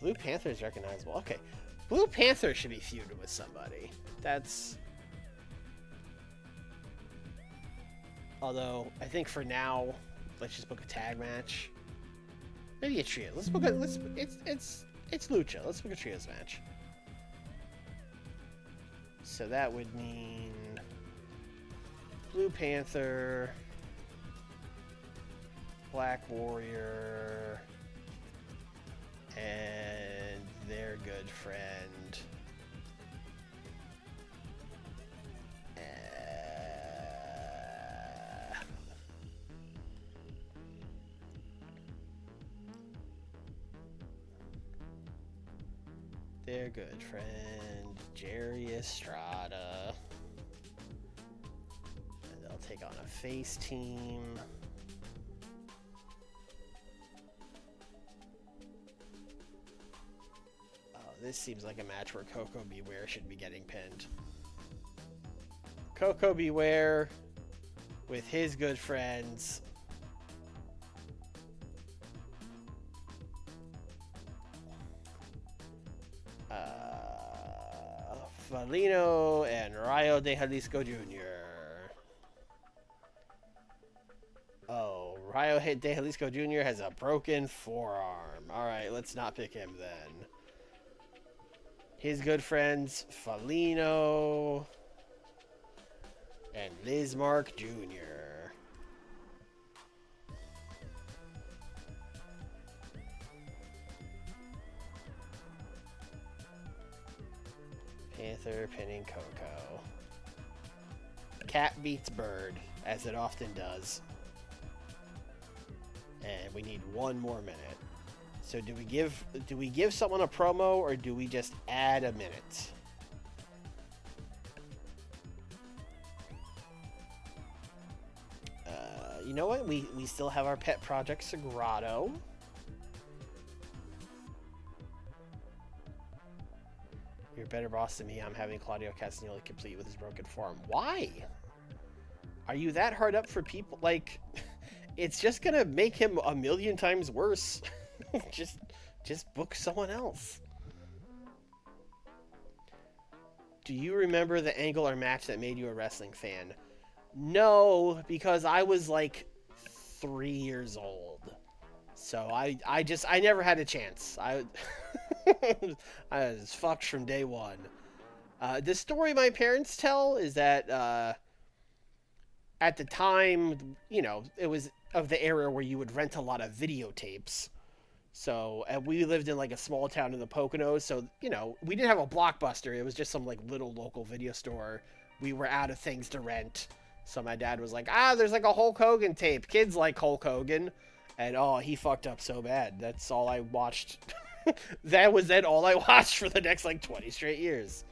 Blue Panther is recognizable. Okay. Blue Panther should be feuded with somebody. That's... Although, I think for now, let's just book a tag match. Maybe a trio. Let's book a... It's Lucha. Let's book a trios match. So that would mean... Blue Panther... Black Warrior... and their good friend. Their good friend, Jerry Estrada. And they'll take on a face team. This seems like a match where Coco Beware should be getting pinned. Coco Beware with his good friends. Valino and Rayo de Jalisco Jr. Oh, Rayo de Jalisco Jr. has a broken forearm. Alright, let's not pick him then. His good friends, Falino and Lismark Jr. Panther pinning Coco. Cat beats bird, as it often does. And we need one more minute. So do we give someone a promo, or do we just add a minute? You know what? We still have our pet project, Sagrado. You're a better boss than me. I'm having Claudio Castagnoli complete with his broken forearm. Why? Are you that hard up for people? Like, it's just gonna make him a million times worse. just book someone else. Do you remember the angle or match that made you a wrestling fan? No, because I was like 3 years old. So I never had a chance. I was fucked from day one. The story my parents tell is that at the time, you know, it was of the era where you would rent a lot of videotapes. So, and we lived in like a small town in the Poconos, so, you know, we didn't have a Blockbuster. It was just some like little local video store. We were out of things to rent. So my dad was like, there's like a Hulk Hogan tape. Kids like Hulk Hogan. And oh, he fucked up so bad. That's all I watched. That was then all I watched for the next like 20 straight years.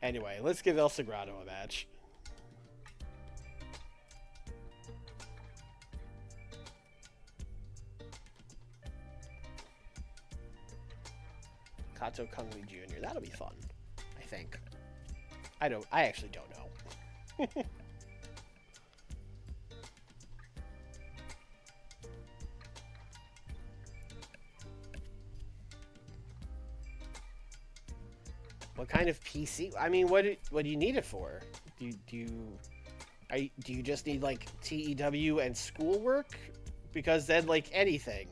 Anyway, let's give El Sagrado a match. Kato Kungli Jr. That'll be fun, I think. I actually don't know. What kind of PC? I mean, what do you need it for? Do you just need like TEW and schoolwork? Because then like anything,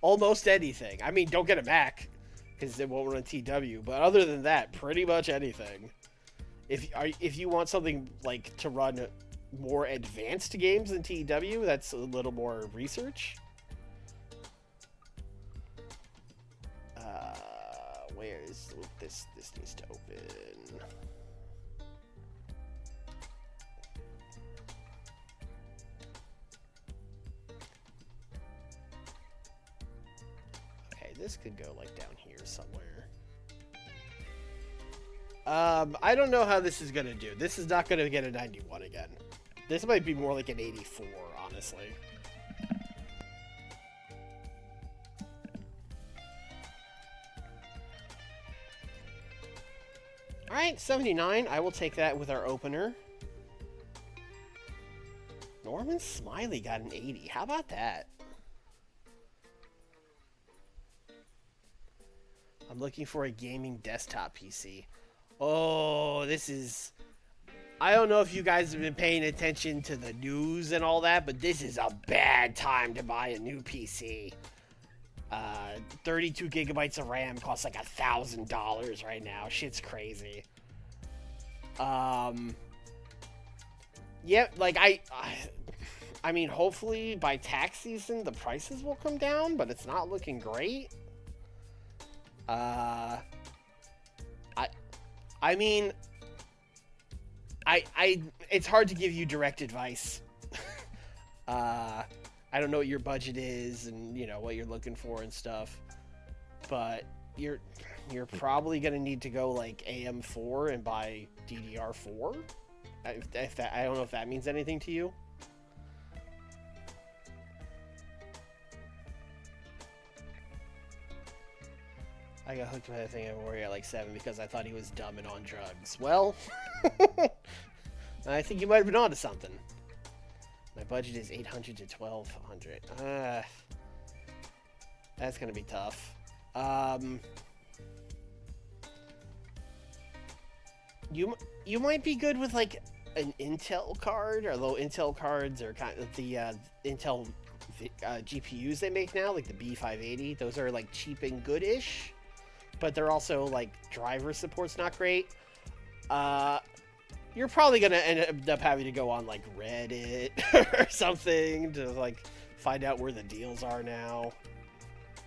almost anything. I mean, don't get a Mac because it won't run TEW. But other than that, pretty much anything. If you want something like to run more advanced games than TEW, that's a little more research. Where is this? This needs to open. This could go like down here somewhere. I don't know how this is gonna do. This is not gonna get a 91 again. This might be more like an 84, honestly. Alright, 79. I will take that with our opener. Norman Smiley got an 80. How about that? I'm looking for a gaming desktop PC. Oh, this is... I don't know if you guys have been paying attention to the news and all that, but this is a bad time to buy a new PC. 32 gigabytes of RAM costs like $1,000 right now. Shit's crazy. Yep, like I mean, hopefully by tax season the prices will come down, but it's not looking great. I mean, it's hard to give you direct advice. I don't know what your budget is and, you know, what you're looking for and stuff. But you're probably going to need to go like AM4 and buy DDR4. If that, I don't know if that means anything to you. I got hooked by that thing at Warrior at like 7 because I thought he was dumb and on drugs. Well, I think you might have been onto something. My budget is 800 to 1200. That's gonna be tough. You might be good with like an Intel card, although Intel cards are kind of the Intel GPUs they make now, like the B580. Those are like cheap and good-ish, but they're also like driver support's not great. You're probably gonna end up having to go on like Reddit or something to like find out where the deals are now.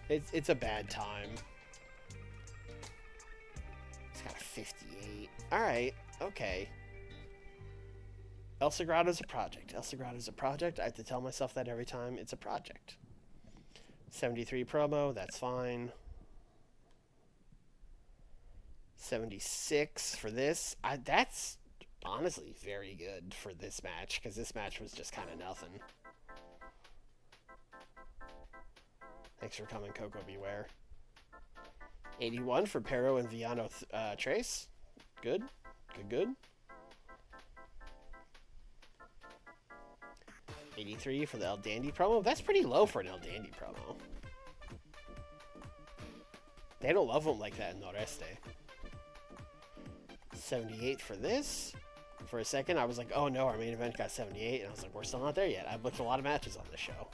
It's a bad time. It's got a 58. All right, okay. El Sagrado's a project. El Sagrado's a project. I have to tell myself that every time it's a project. 73 promo, that's fine. 76 for this. That's honestly very good for this match, because this match was just kind of nothing. Thanks for coming, Coco Beware. 81 for Pero and Viano Trace. Good. Good. 83 for the El Dandy promo. That's pretty low for an El Dandy promo. They don't love them like that in Noreste. 78 for this. For a second, I was like, oh no, our main event got 78. And I was like, we're still not there yet. I've booked a lot of matches on this show.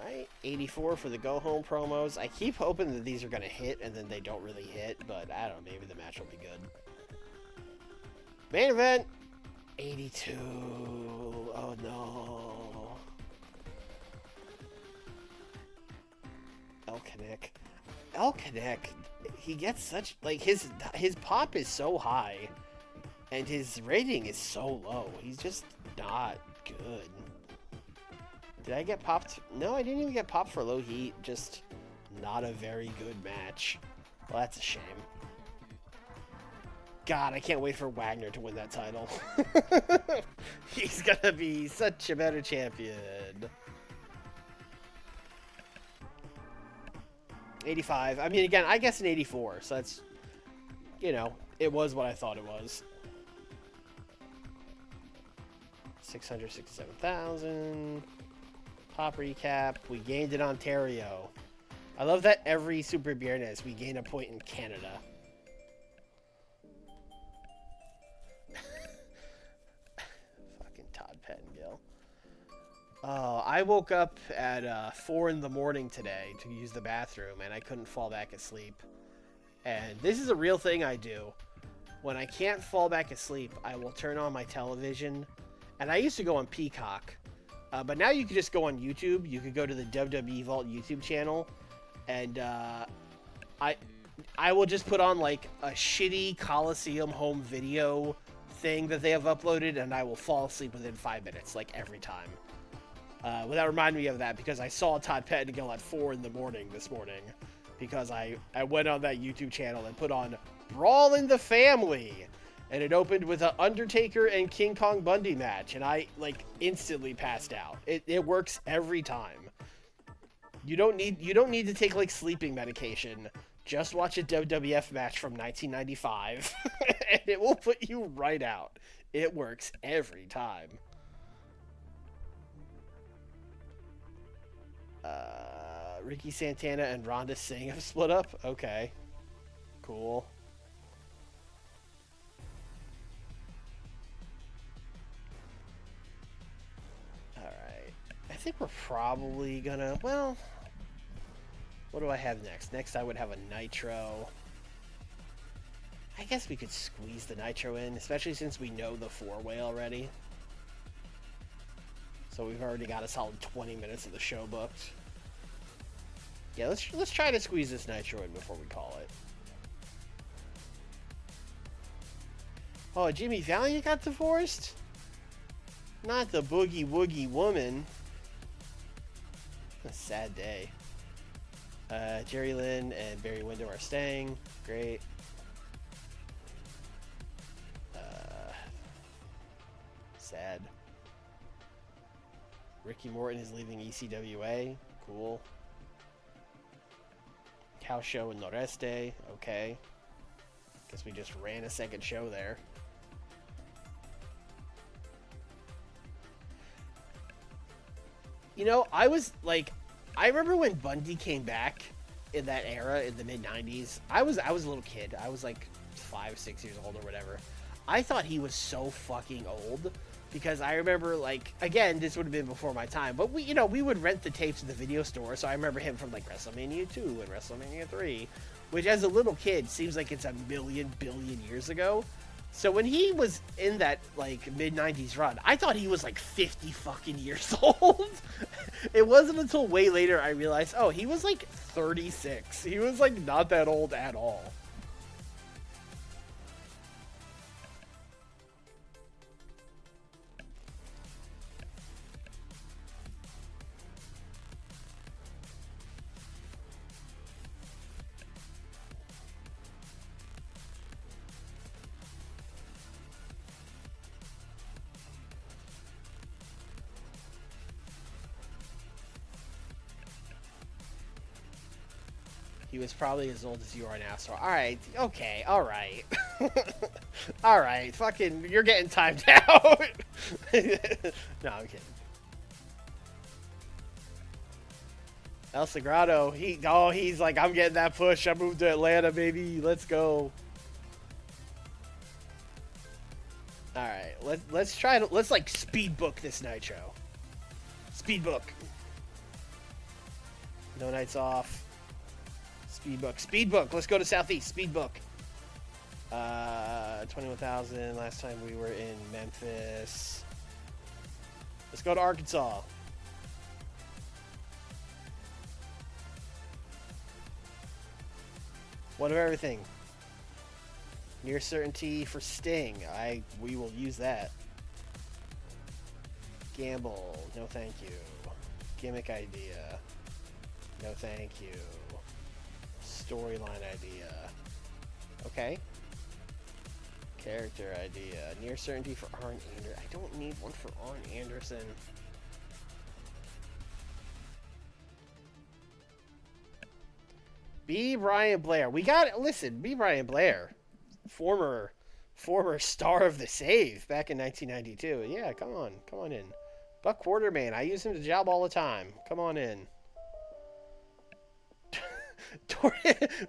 Alright, 84 for the go-home promos. I keep hoping that these are going to hit, and then they don't really hit. But I don't know, maybe the match will be good. Main event, 82. Oh no. El Canek, he gets such, like, his pop is so high, and his rating is so low. He's just not good. Did I get popped? No, I didn't even get popped for low heat. Just not a very good match. Well, that's a shame. God, I can't wait for Wagner to win that title. He's gonna be such a better champion. 85. I mean, again, I guess an 84. So that's, you know, it was what I thought it was. 667,000. Pop recap. We gained in Ontario. I love that every Super Viernes we gain a point in Canada. Fucking Todd Pettengill. Oh, I woke up at 4 in the morning today to use the bathroom, and I couldn't fall back asleep. And this is a real thing I do. When I can't fall back asleep, I will turn on my television. And I used to go on Peacock. But now you can just go on YouTube. You could go to the WWE Vault YouTube channel. And I will just put on like a shitty Coliseum home video thing that they have uploaded, and I will fall asleep within 5 minutes, like every time. Well, that reminded me of that because I saw Todd Pettengill at 4 in the morning this morning because I went on that YouTube channel and put on Brawl in the Family, and it opened with an Undertaker and King Kong Bundy match, and I like instantly passed out. It works every time. You don't need to take like sleeping medication. Just watch a WWF match from 1995, and it will put you right out. It works every time. Ricky Santana and Rhonda Singh have split up? Okay. Cool. Alright. I think we're probably gonna... Well... What do I have next? Next I would have a Nitro. I guess we could squeeze the Nitro in, especially since we know the 4-way already. So we've already got a solid 20 minutes of the show booked. Yeah, let's try to squeeze this Nitro in before we call it. Oh, Jimmy Valiant got divorced? Not the Boogie Woogie woman. A sad day. Jerry Lynn and Barry Windham are staying. Great. Sad. Ricky Morton is leaving ECWA. Cool. House show in Noreste. Okay. Guess we just ran a second show there. You know, I remember when Bundy came back in that era in the mid-90s. I was a little kid. I was like 5, 6 years old or whatever. I thought he was so fucking old because I remember, like, again, this would have been before my time, but we would rent the tapes at the video store, so I remember him from like WrestleMania 2 and WrestleMania 3, which as a little kid seems like it's a billion years ago. So when he was in that like mid-90s run, I thought he was like 50 fucking years old. It wasn't until way later I realized, oh, he was like 36. He was like not that old at all. He was probably as old as you are now, so alright, okay, alright. Alright, fucking, you're getting timed out. No, I'm kidding. El Sagrado, he's like, I'm getting that push, I moved to Atlanta, baby, let's go. Alright, let's like speed book this Nitro. Speed book. No nights off. Speed book. Let's go to Southeast. Speed book. 21,000. Last time we were in Memphis. Let's go to Arkansas. What of everything? Near certainty for Sting. We will use that. Gamble. No thank you. Gimmick idea. No thank you. Storyline idea. Okay. Character idea. Near certainty for Arn Anderson. I don't need one for Arn Anderson. B. Brian Blair. We got it. Listen, B. Brian Blair. Former star of the Save back in 1992. Yeah, come on in. Buck Quartermain. I use him to job all the time. Come on in.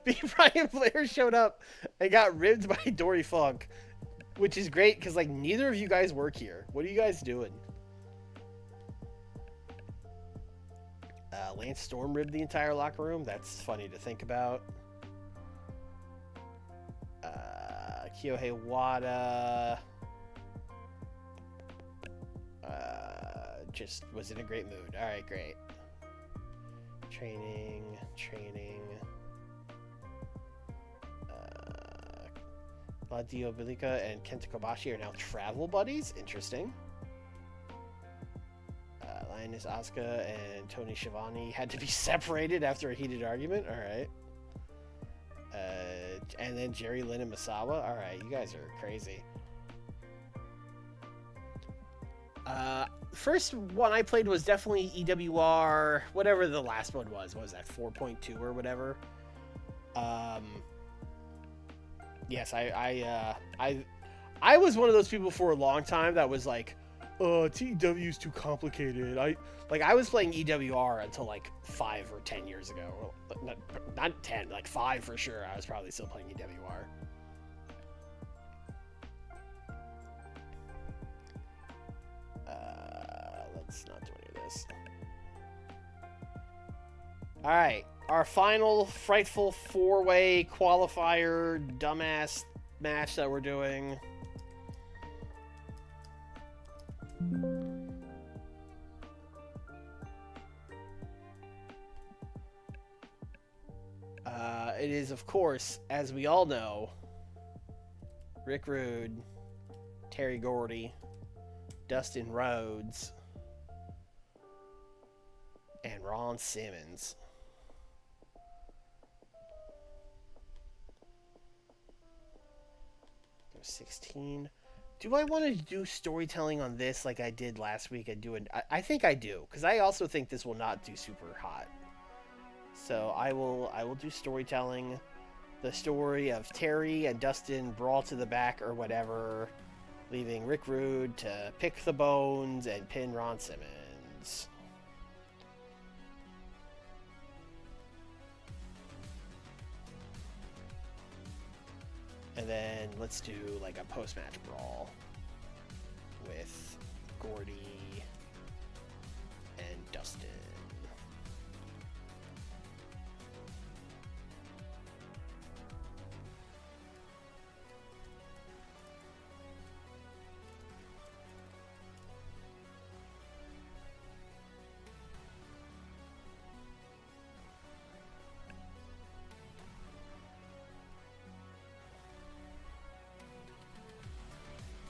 B. Brian Blair showed up and got ribbed by Dory Funk, which is great because like neither of you guys work here. What are you guys doing? Lance Storm ribbed the entire locker room. That's funny to think about. Kyohei Wada just was in a great mood. All right, great. Training. Dio Bellica and Kenta Kobashi are now travel buddies. Interesting. Lioness Asuka and Tony Schiavone had to be separated after a heated argument. All right. And then Jerry Lynn and Misawa. All right, you guys are crazy. First one I played was definitely EWR, whatever the last one was. What was that, 4.2 or whatever? Yes, I was one of those people for a long time that was like, TEW's too complicated. I was playing EWR until like 5 or 10 years ago. Not 10, like 5 for sure. I was probably still playing EWR. Let's not do any of this. All right, our final frightful 4-way qualifier dumbass match that we're doing. It is, of course, as we all know, Rick Rude, Terry Gordy, Dustin Rhodes, and Ron Simmons. There's 16. Do I want to do storytelling on this like I did last week? I think I do, because I also think this will not do super hot. So I will do storytelling. The story of Terry and Dustin brawl to the back or whatever, leaving Rick Rude to pick the bones and pin Ron Simmons. And then let's do like a post-match brawl with Gordy and Dustin.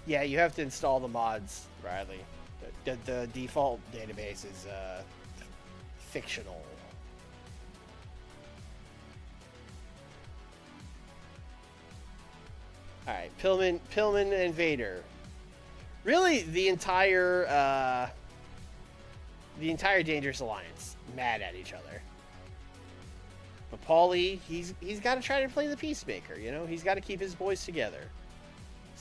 Yeah, you have to install the mods, Riley. The default database is fictional. All right, Pillman and Vader. Really, the entire Dangerous Alliance mad at each other. But Paulie, he's got to try to play the peacemaker. You know, he's got to keep his boys together.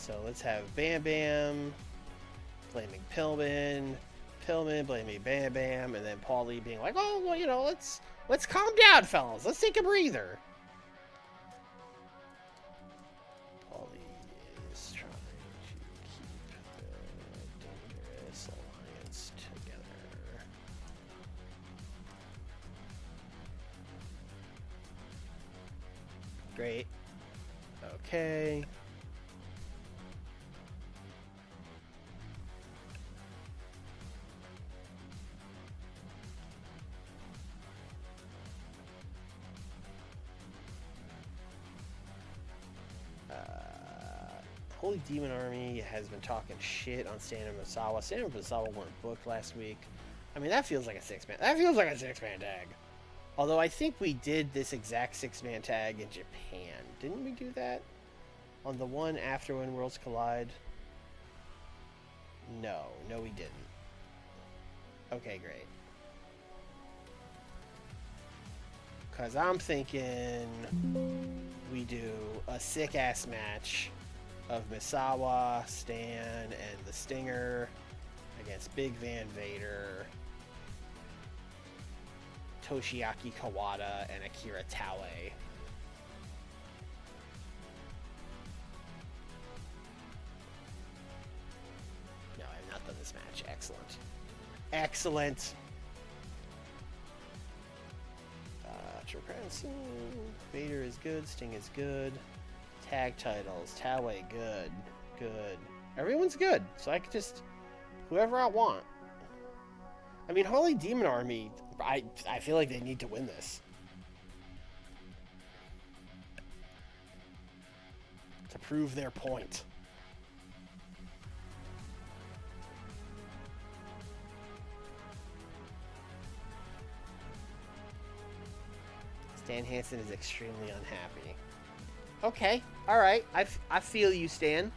So let's have Bam Bam blaming Pillman blaming Bam Bam, and then Paulie being like, "Oh, well, you know, let's calm down, fellas. Let's take a breather." Paulie is trying to keep the Dangerous Alliance together. Great. Okay. Holy Demon Army has been talking shit on Stan and Misawa. Stan and Misawa weren't booked last week. I mean, that feels like a six-man. That feels like a six-man tag. Although I think we did this exact six-man tag in Japan. Didn't we do that? On the one after When Worlds Collide? No, we didn't. Okay, great. Because I'm thinking we do a sick-ass match of Misawa, Stan, and the Stinger against Big Van Vader, Toshiaki Kawada, and Akira Taue. No, I have not done this match. Excellent. Excellent. Vader is good. Sting is good. Tag titles. Taue, good. Everyone's good. So I could just... whoever I want. I mean, Holy Demon Army, I feel like they need to win this. to prove their point. Stan Hansen is extremely unhappy. Okay, all right. I feel you, Stan.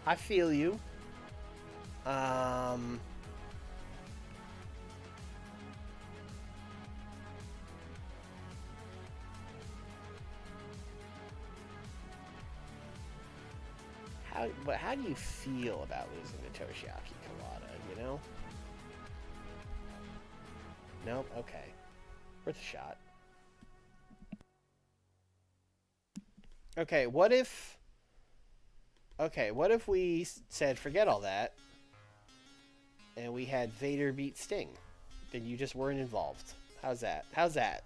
I feel you. How do you feel about losing to Toshiaki Kawada, you know? Nope, okay. Worth a shot. Okay, what if we said forget all that and we had Vader beat Sting? Then you just weren't involved. How's that? How's that,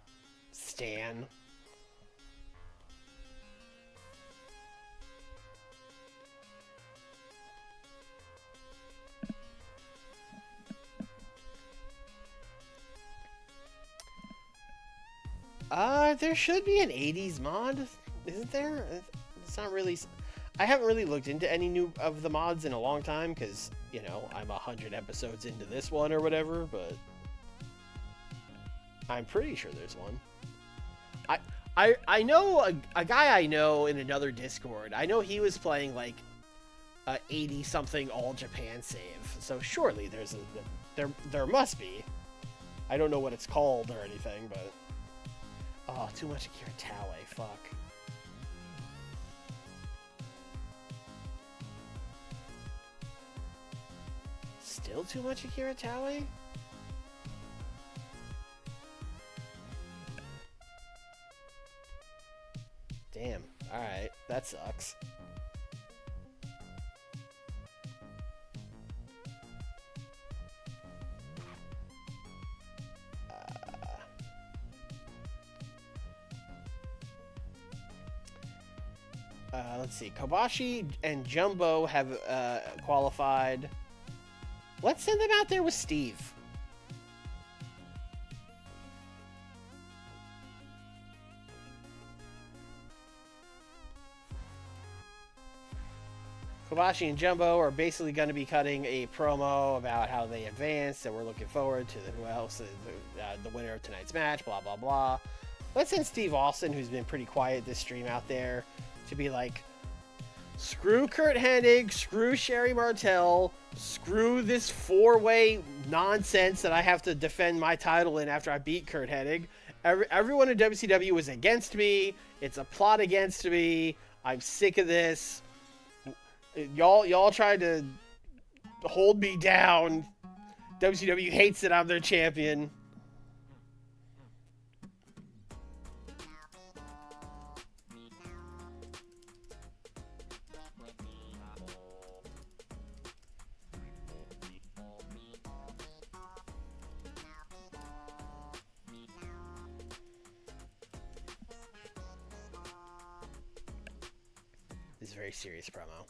Stan? There should be an 80s mod, isn't there? It's not really... I haven't really looked into any new of the mods in a long time, because, you know, I'm 100 episodes into this one or whatever, but... I'm pretty sure there's one. I know a guy I know in another Discord. I know he was playing, like, a 80-something All-Japan save, so surely there's there must be. I don't know what it's called or anything, but... Oh, too much Akira Taue, fuck. Still too much Akira Taue? Damn, alright, that sucks. Let's see. Kobashi and Jumbo have qualified. Let's send them out there with Steve. Kobashi and Jumbo are basically going to be cutting a promo about how they advanced and we're looking forward to who else, the winner of tonight's match, blah, blah, blah. Let's send Steve Austin, who's been pretty quiet this stream, out there to be like, screw Kurt Hennig, screw Sherry Martel, screw this four-way nonsense that I have to defend my title in after I beat Kurt Hennig. Everyone in WCW is against me. It's a plot against me. I'm sick of this. Y'all tried to hold me down. WCW hates that I'm their champion. This is a very serious promo.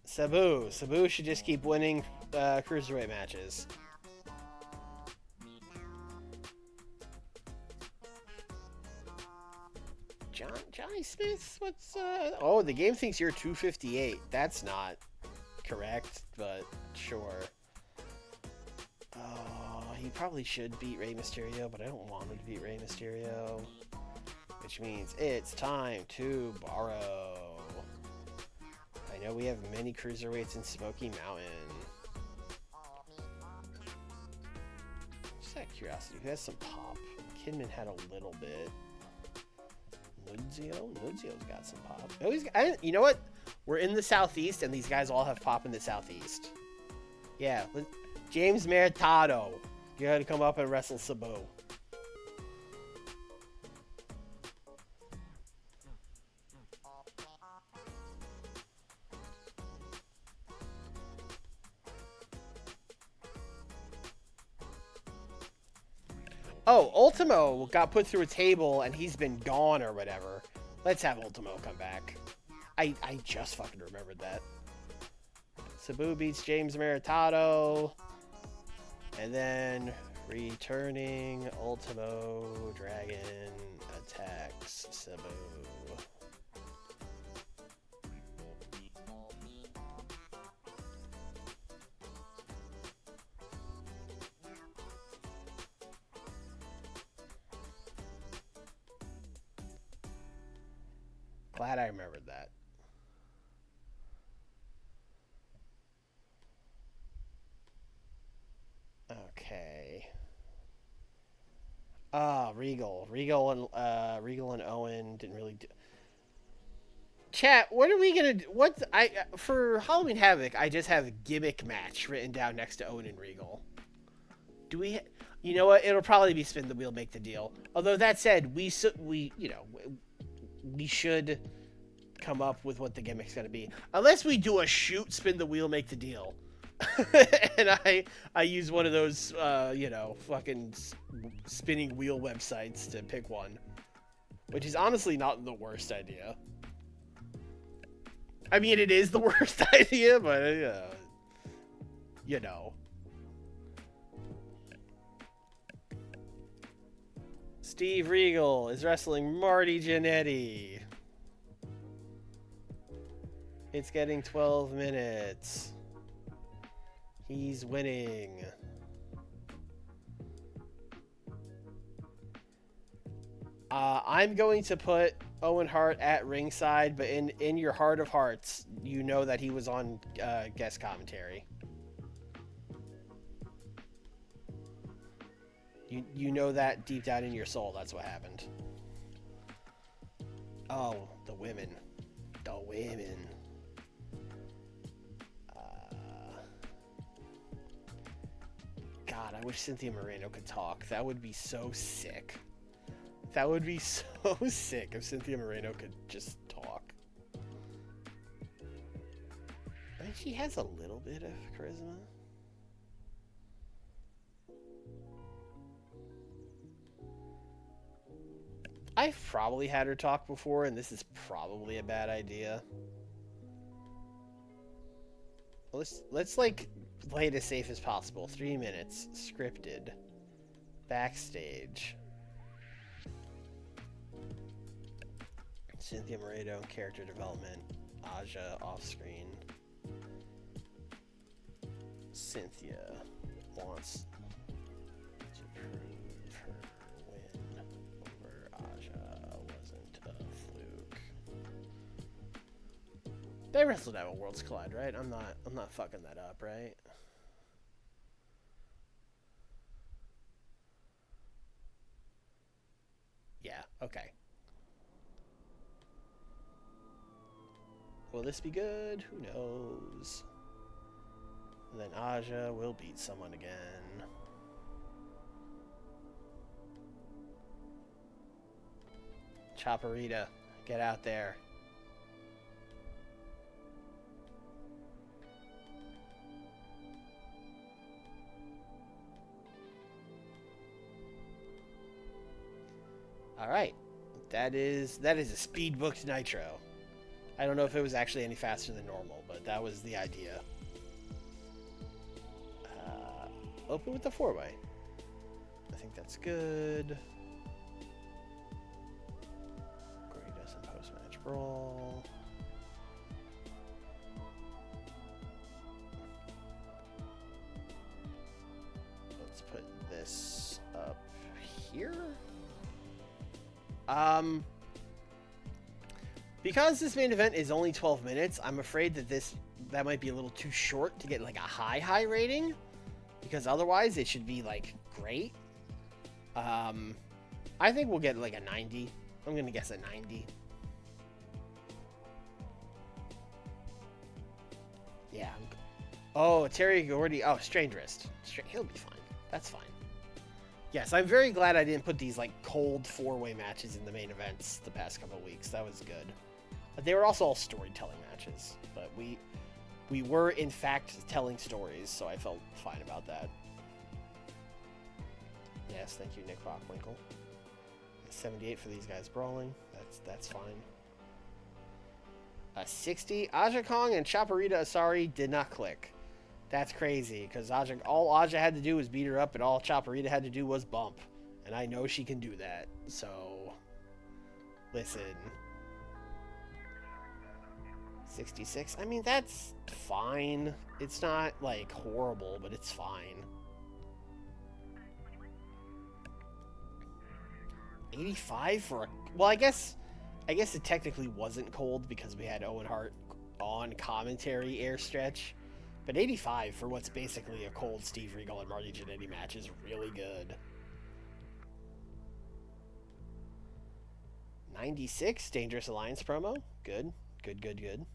Sabu should just keep winning cruiserweight matches. Johnny Smith, what's oh, the game thinks you're 258. That's not correct, but sure. Oh, he probably should beat Rey Mysterio, but I don't want him to beat Rey Mysterio. Which means it's time to borrow. I know we have many cruiserweights in Smoky Mountain. Just out of curiosity, who has some pop? Kidman had a little bit. Ludzio's got some pop. Oh, you know what? We're in the Southeast, and these guys all have pop in the Southeast. Yeah, James Meritado. You gotta come up and wrestle Sabu. Oh, Ultimo got put through a table and he's been gone or whatever. Let's have Ultimo come back. I just fucking remembered that. Sabu beats James Meritado. And then returning Ultimo Dragon attacks Sabu. Glad I remembered that. Okay. Regal and Owen didn't really do. Chat, what are we gonna do? For Halloween Havoc? I just have gimmick match written down next to Owen and Regal. Do we? You know what? It'll probably be spin the wheel, make the deal. Although that said, we should come up with what the gimmick's gonna be, unless we do a shoot, spin the wheel, make the deal. And I use one of those, fucking spinning wheel websites to pick one. Which is honestly not the worst idea. I mean, it is the worst idea, but, you know. Steve Regal is wrestling Marty Jannetty. It's getting 12 minutes. He's winning. I'm going to put Owen Hart at ringside, but in your heart of hearts, you know that he was on guest commentary. You know that deep down in your soul, that's what happened. Oh, the women. The women. God, I wish Cynthia Moreno could talk. That would be so sick. That would be so sick if Cynthia Moreno could just talk. I think she has a little bit of charisma. I've probably had her talk before, and this is probably a bad idea. Let's like play it as safe as possible. 3 minutes, scripted, backstage. Cynthia Moreno, character development. Aja off screen. Cynthia wants to prove her win over Aja wasn't a fluke. They wrestled out at Worlds Collide, right? I'm not fucking that up, right? Yeah, okay. Will this be good? Who knows? And then Aja will beat someone again. Chaparita, get out there. All right, that is a speed booked Nitro. I don't know if it was actually any faster than normal, but that was the idea. Open with the 4-way. I think that's good. Gorita and post-match brawl. Let's put this up here. Because this main event is only 12 minutes, I'm afraid that might be a little too short to get like a high rating. Because otherwise it should be like great. I think we'll get like a 90. I'm gonna guess a 90. Yeah. Oh, Terry Gordy. Oh, Strange Wrist. He'll be fine. That's fine. Yes, I'm very glad I didn't put these like cold 4-way matches in the main events the past couple of weeks. That was good. But they were also all storytelling matches. But we were in fact telling stories, so I felt fine about that. Yes, thank you, Nick Bockwinkel. 78 for these guys brawling. That's fine. 60. Aja Kong and Chaparita Asari did not click. That's crazy, because all Aja had to do was beat her up, and all Chopperita had to do was bump. And I know she can do that, so... Listen. 66? I mean, that's fine. It's not, like, horrible, but it's fine. 85 for a... Well, I guess it technically wasn't cold because we had Owen Hart on commentary air stretch. But 85 for what's basically a cold Steve Regal and Marty Jannetty match is really good. 96, Dangerous Alliance promo. Good. Good.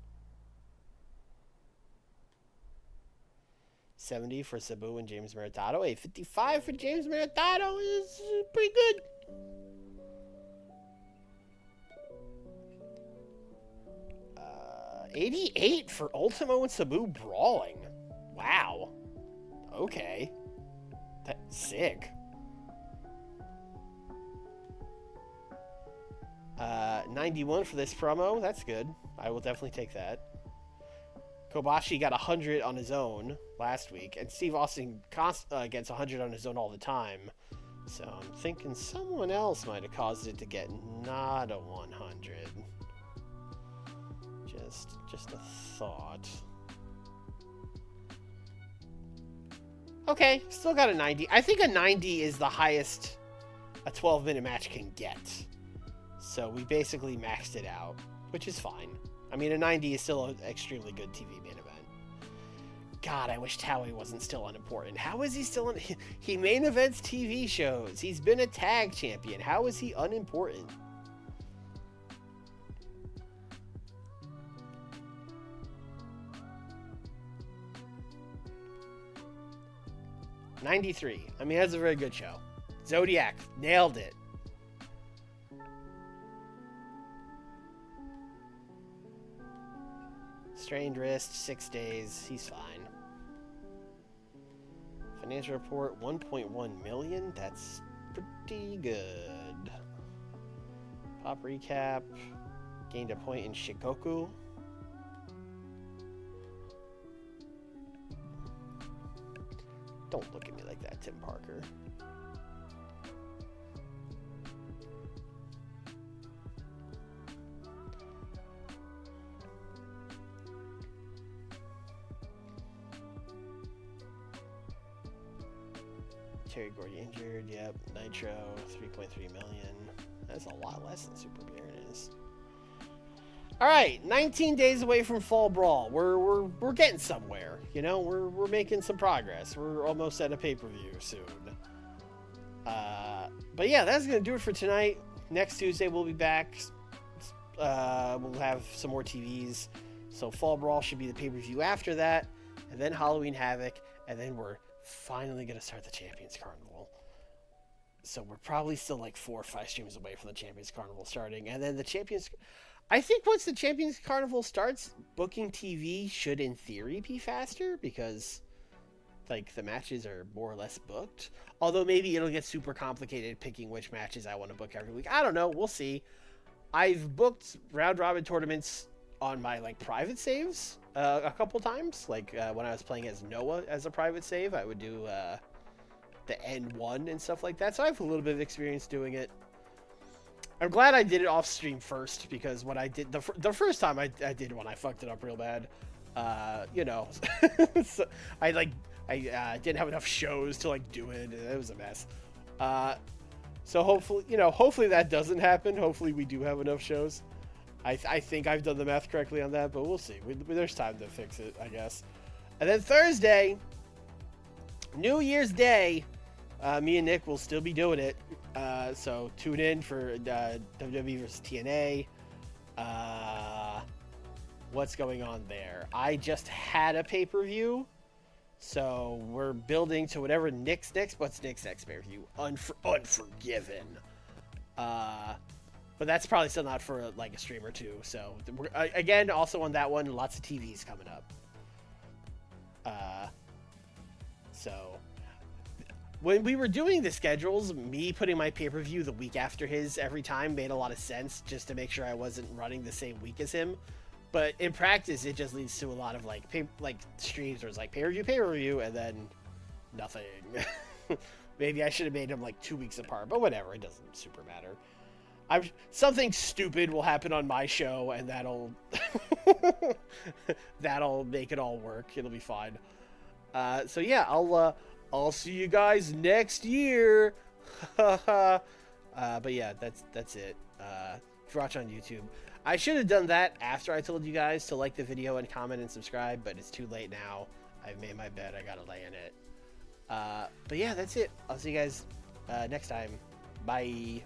70 for Sabu and James Maritato. A 55 for James Maritato is pretty good. Uh, 88 for Ultimo and Sabu brawling. Wow. Okay. That's sick. 91 for this promo. That's good. I will definitely take that. Kobashi got 100 on his own last week, and Steve Austin gets 100 on his own all the time. So I'm thinking someone else might have caused it to get not a 100. Just a thought. Okay, still got a 90. I think a 90 is the highest a 12-minute match can get. So we basically maxed it out, which is fine. I mean, a 90 is still an extremely good TV main event. God, I wish Towie wasn't still unimportant. How is he still in... He main events TV shows. He's been a tag champion. How is he unimportant? $93. I mean, that's a very good show. Zodiac, nailed it. Strained wrist, 6 days. He's fine. Financial report, 1.1 million. That's pretty good. Pop recap. Gained a point in Shikoku. Don't look at me like that, Tim Parker. Terry Gordy injured, yep. Nitro, 3.3 million. That's a lot less than Super Viernes. Alright, 19 days away from Fall Brawl. We're getting somewhere. You know, we're making some progress. We're almost at a pay-per-view soon. But yeah, that's gonna do it for tonight. Next Tuesday we'll be back. We'll have some more TVs. So Fall Brawl should be the pay-per-view after that, and then Halloween Havoc, and then we're finally going to start the Champions Carnival. So we're probably still like 4 or 5 streams away from the Champions Carnival starting. And then the Champions... I think once the Champions Carnival starts, booking TV should in theory be faster because like the matches are more or less booked. Although maybe it'll get super complicated picking which matches I want to book every week. I don't know. We'll see. I've booked round robin tournaments on my like private saves a couple times. Like when I was playing as Noah as a private save, I would do the N1 and stuff like that. So I have a little bit of experience doing it. I'm glad I did it off stream first because when I did the first time I did one, I fucked it up real bad. You know, so I didn't have enough shows to like do it. It was a mess. So hopefully that doesn't happen. Hopefully we do have enough shows. I think I've done the math correctly on that, but we'll see. There's time to fix it, I guess. And then Thursday, New Year's Day, me and Nick will still be doing it. So tune in for WWE vs. TNA. What's going on there? I just had a pay-per-view, so we're building to whatever Nick's next. What's Nick's next pay-per-view? Unforgiven. But that's probably still not for like a stream or two. So again, also on that one, lots of TVs coming up. So when we were doing the schedules, me putting my pay-per-view the week after his every time made a lot of sense just to make sure I wasn't running the same week as him. But in practice, it just leads to a lot of like streams where it's like pay-per-view, and then nothing. Maybe I should have made them like 2 weeks apart, but whatever. It doesn't super matter. Something stupid will happen on my show, and that'll that'll make it all work. It'll be fine. So yeah, I'll see you guys next year. But yeah, that's it. If you're watching on YouTube, I should have done that after I told you guys to like the video and comment and subscribe, but it's too late now. I've made my bed. I gotta lay in it. But yeah, that's it. I'll see you guys next time. Bye.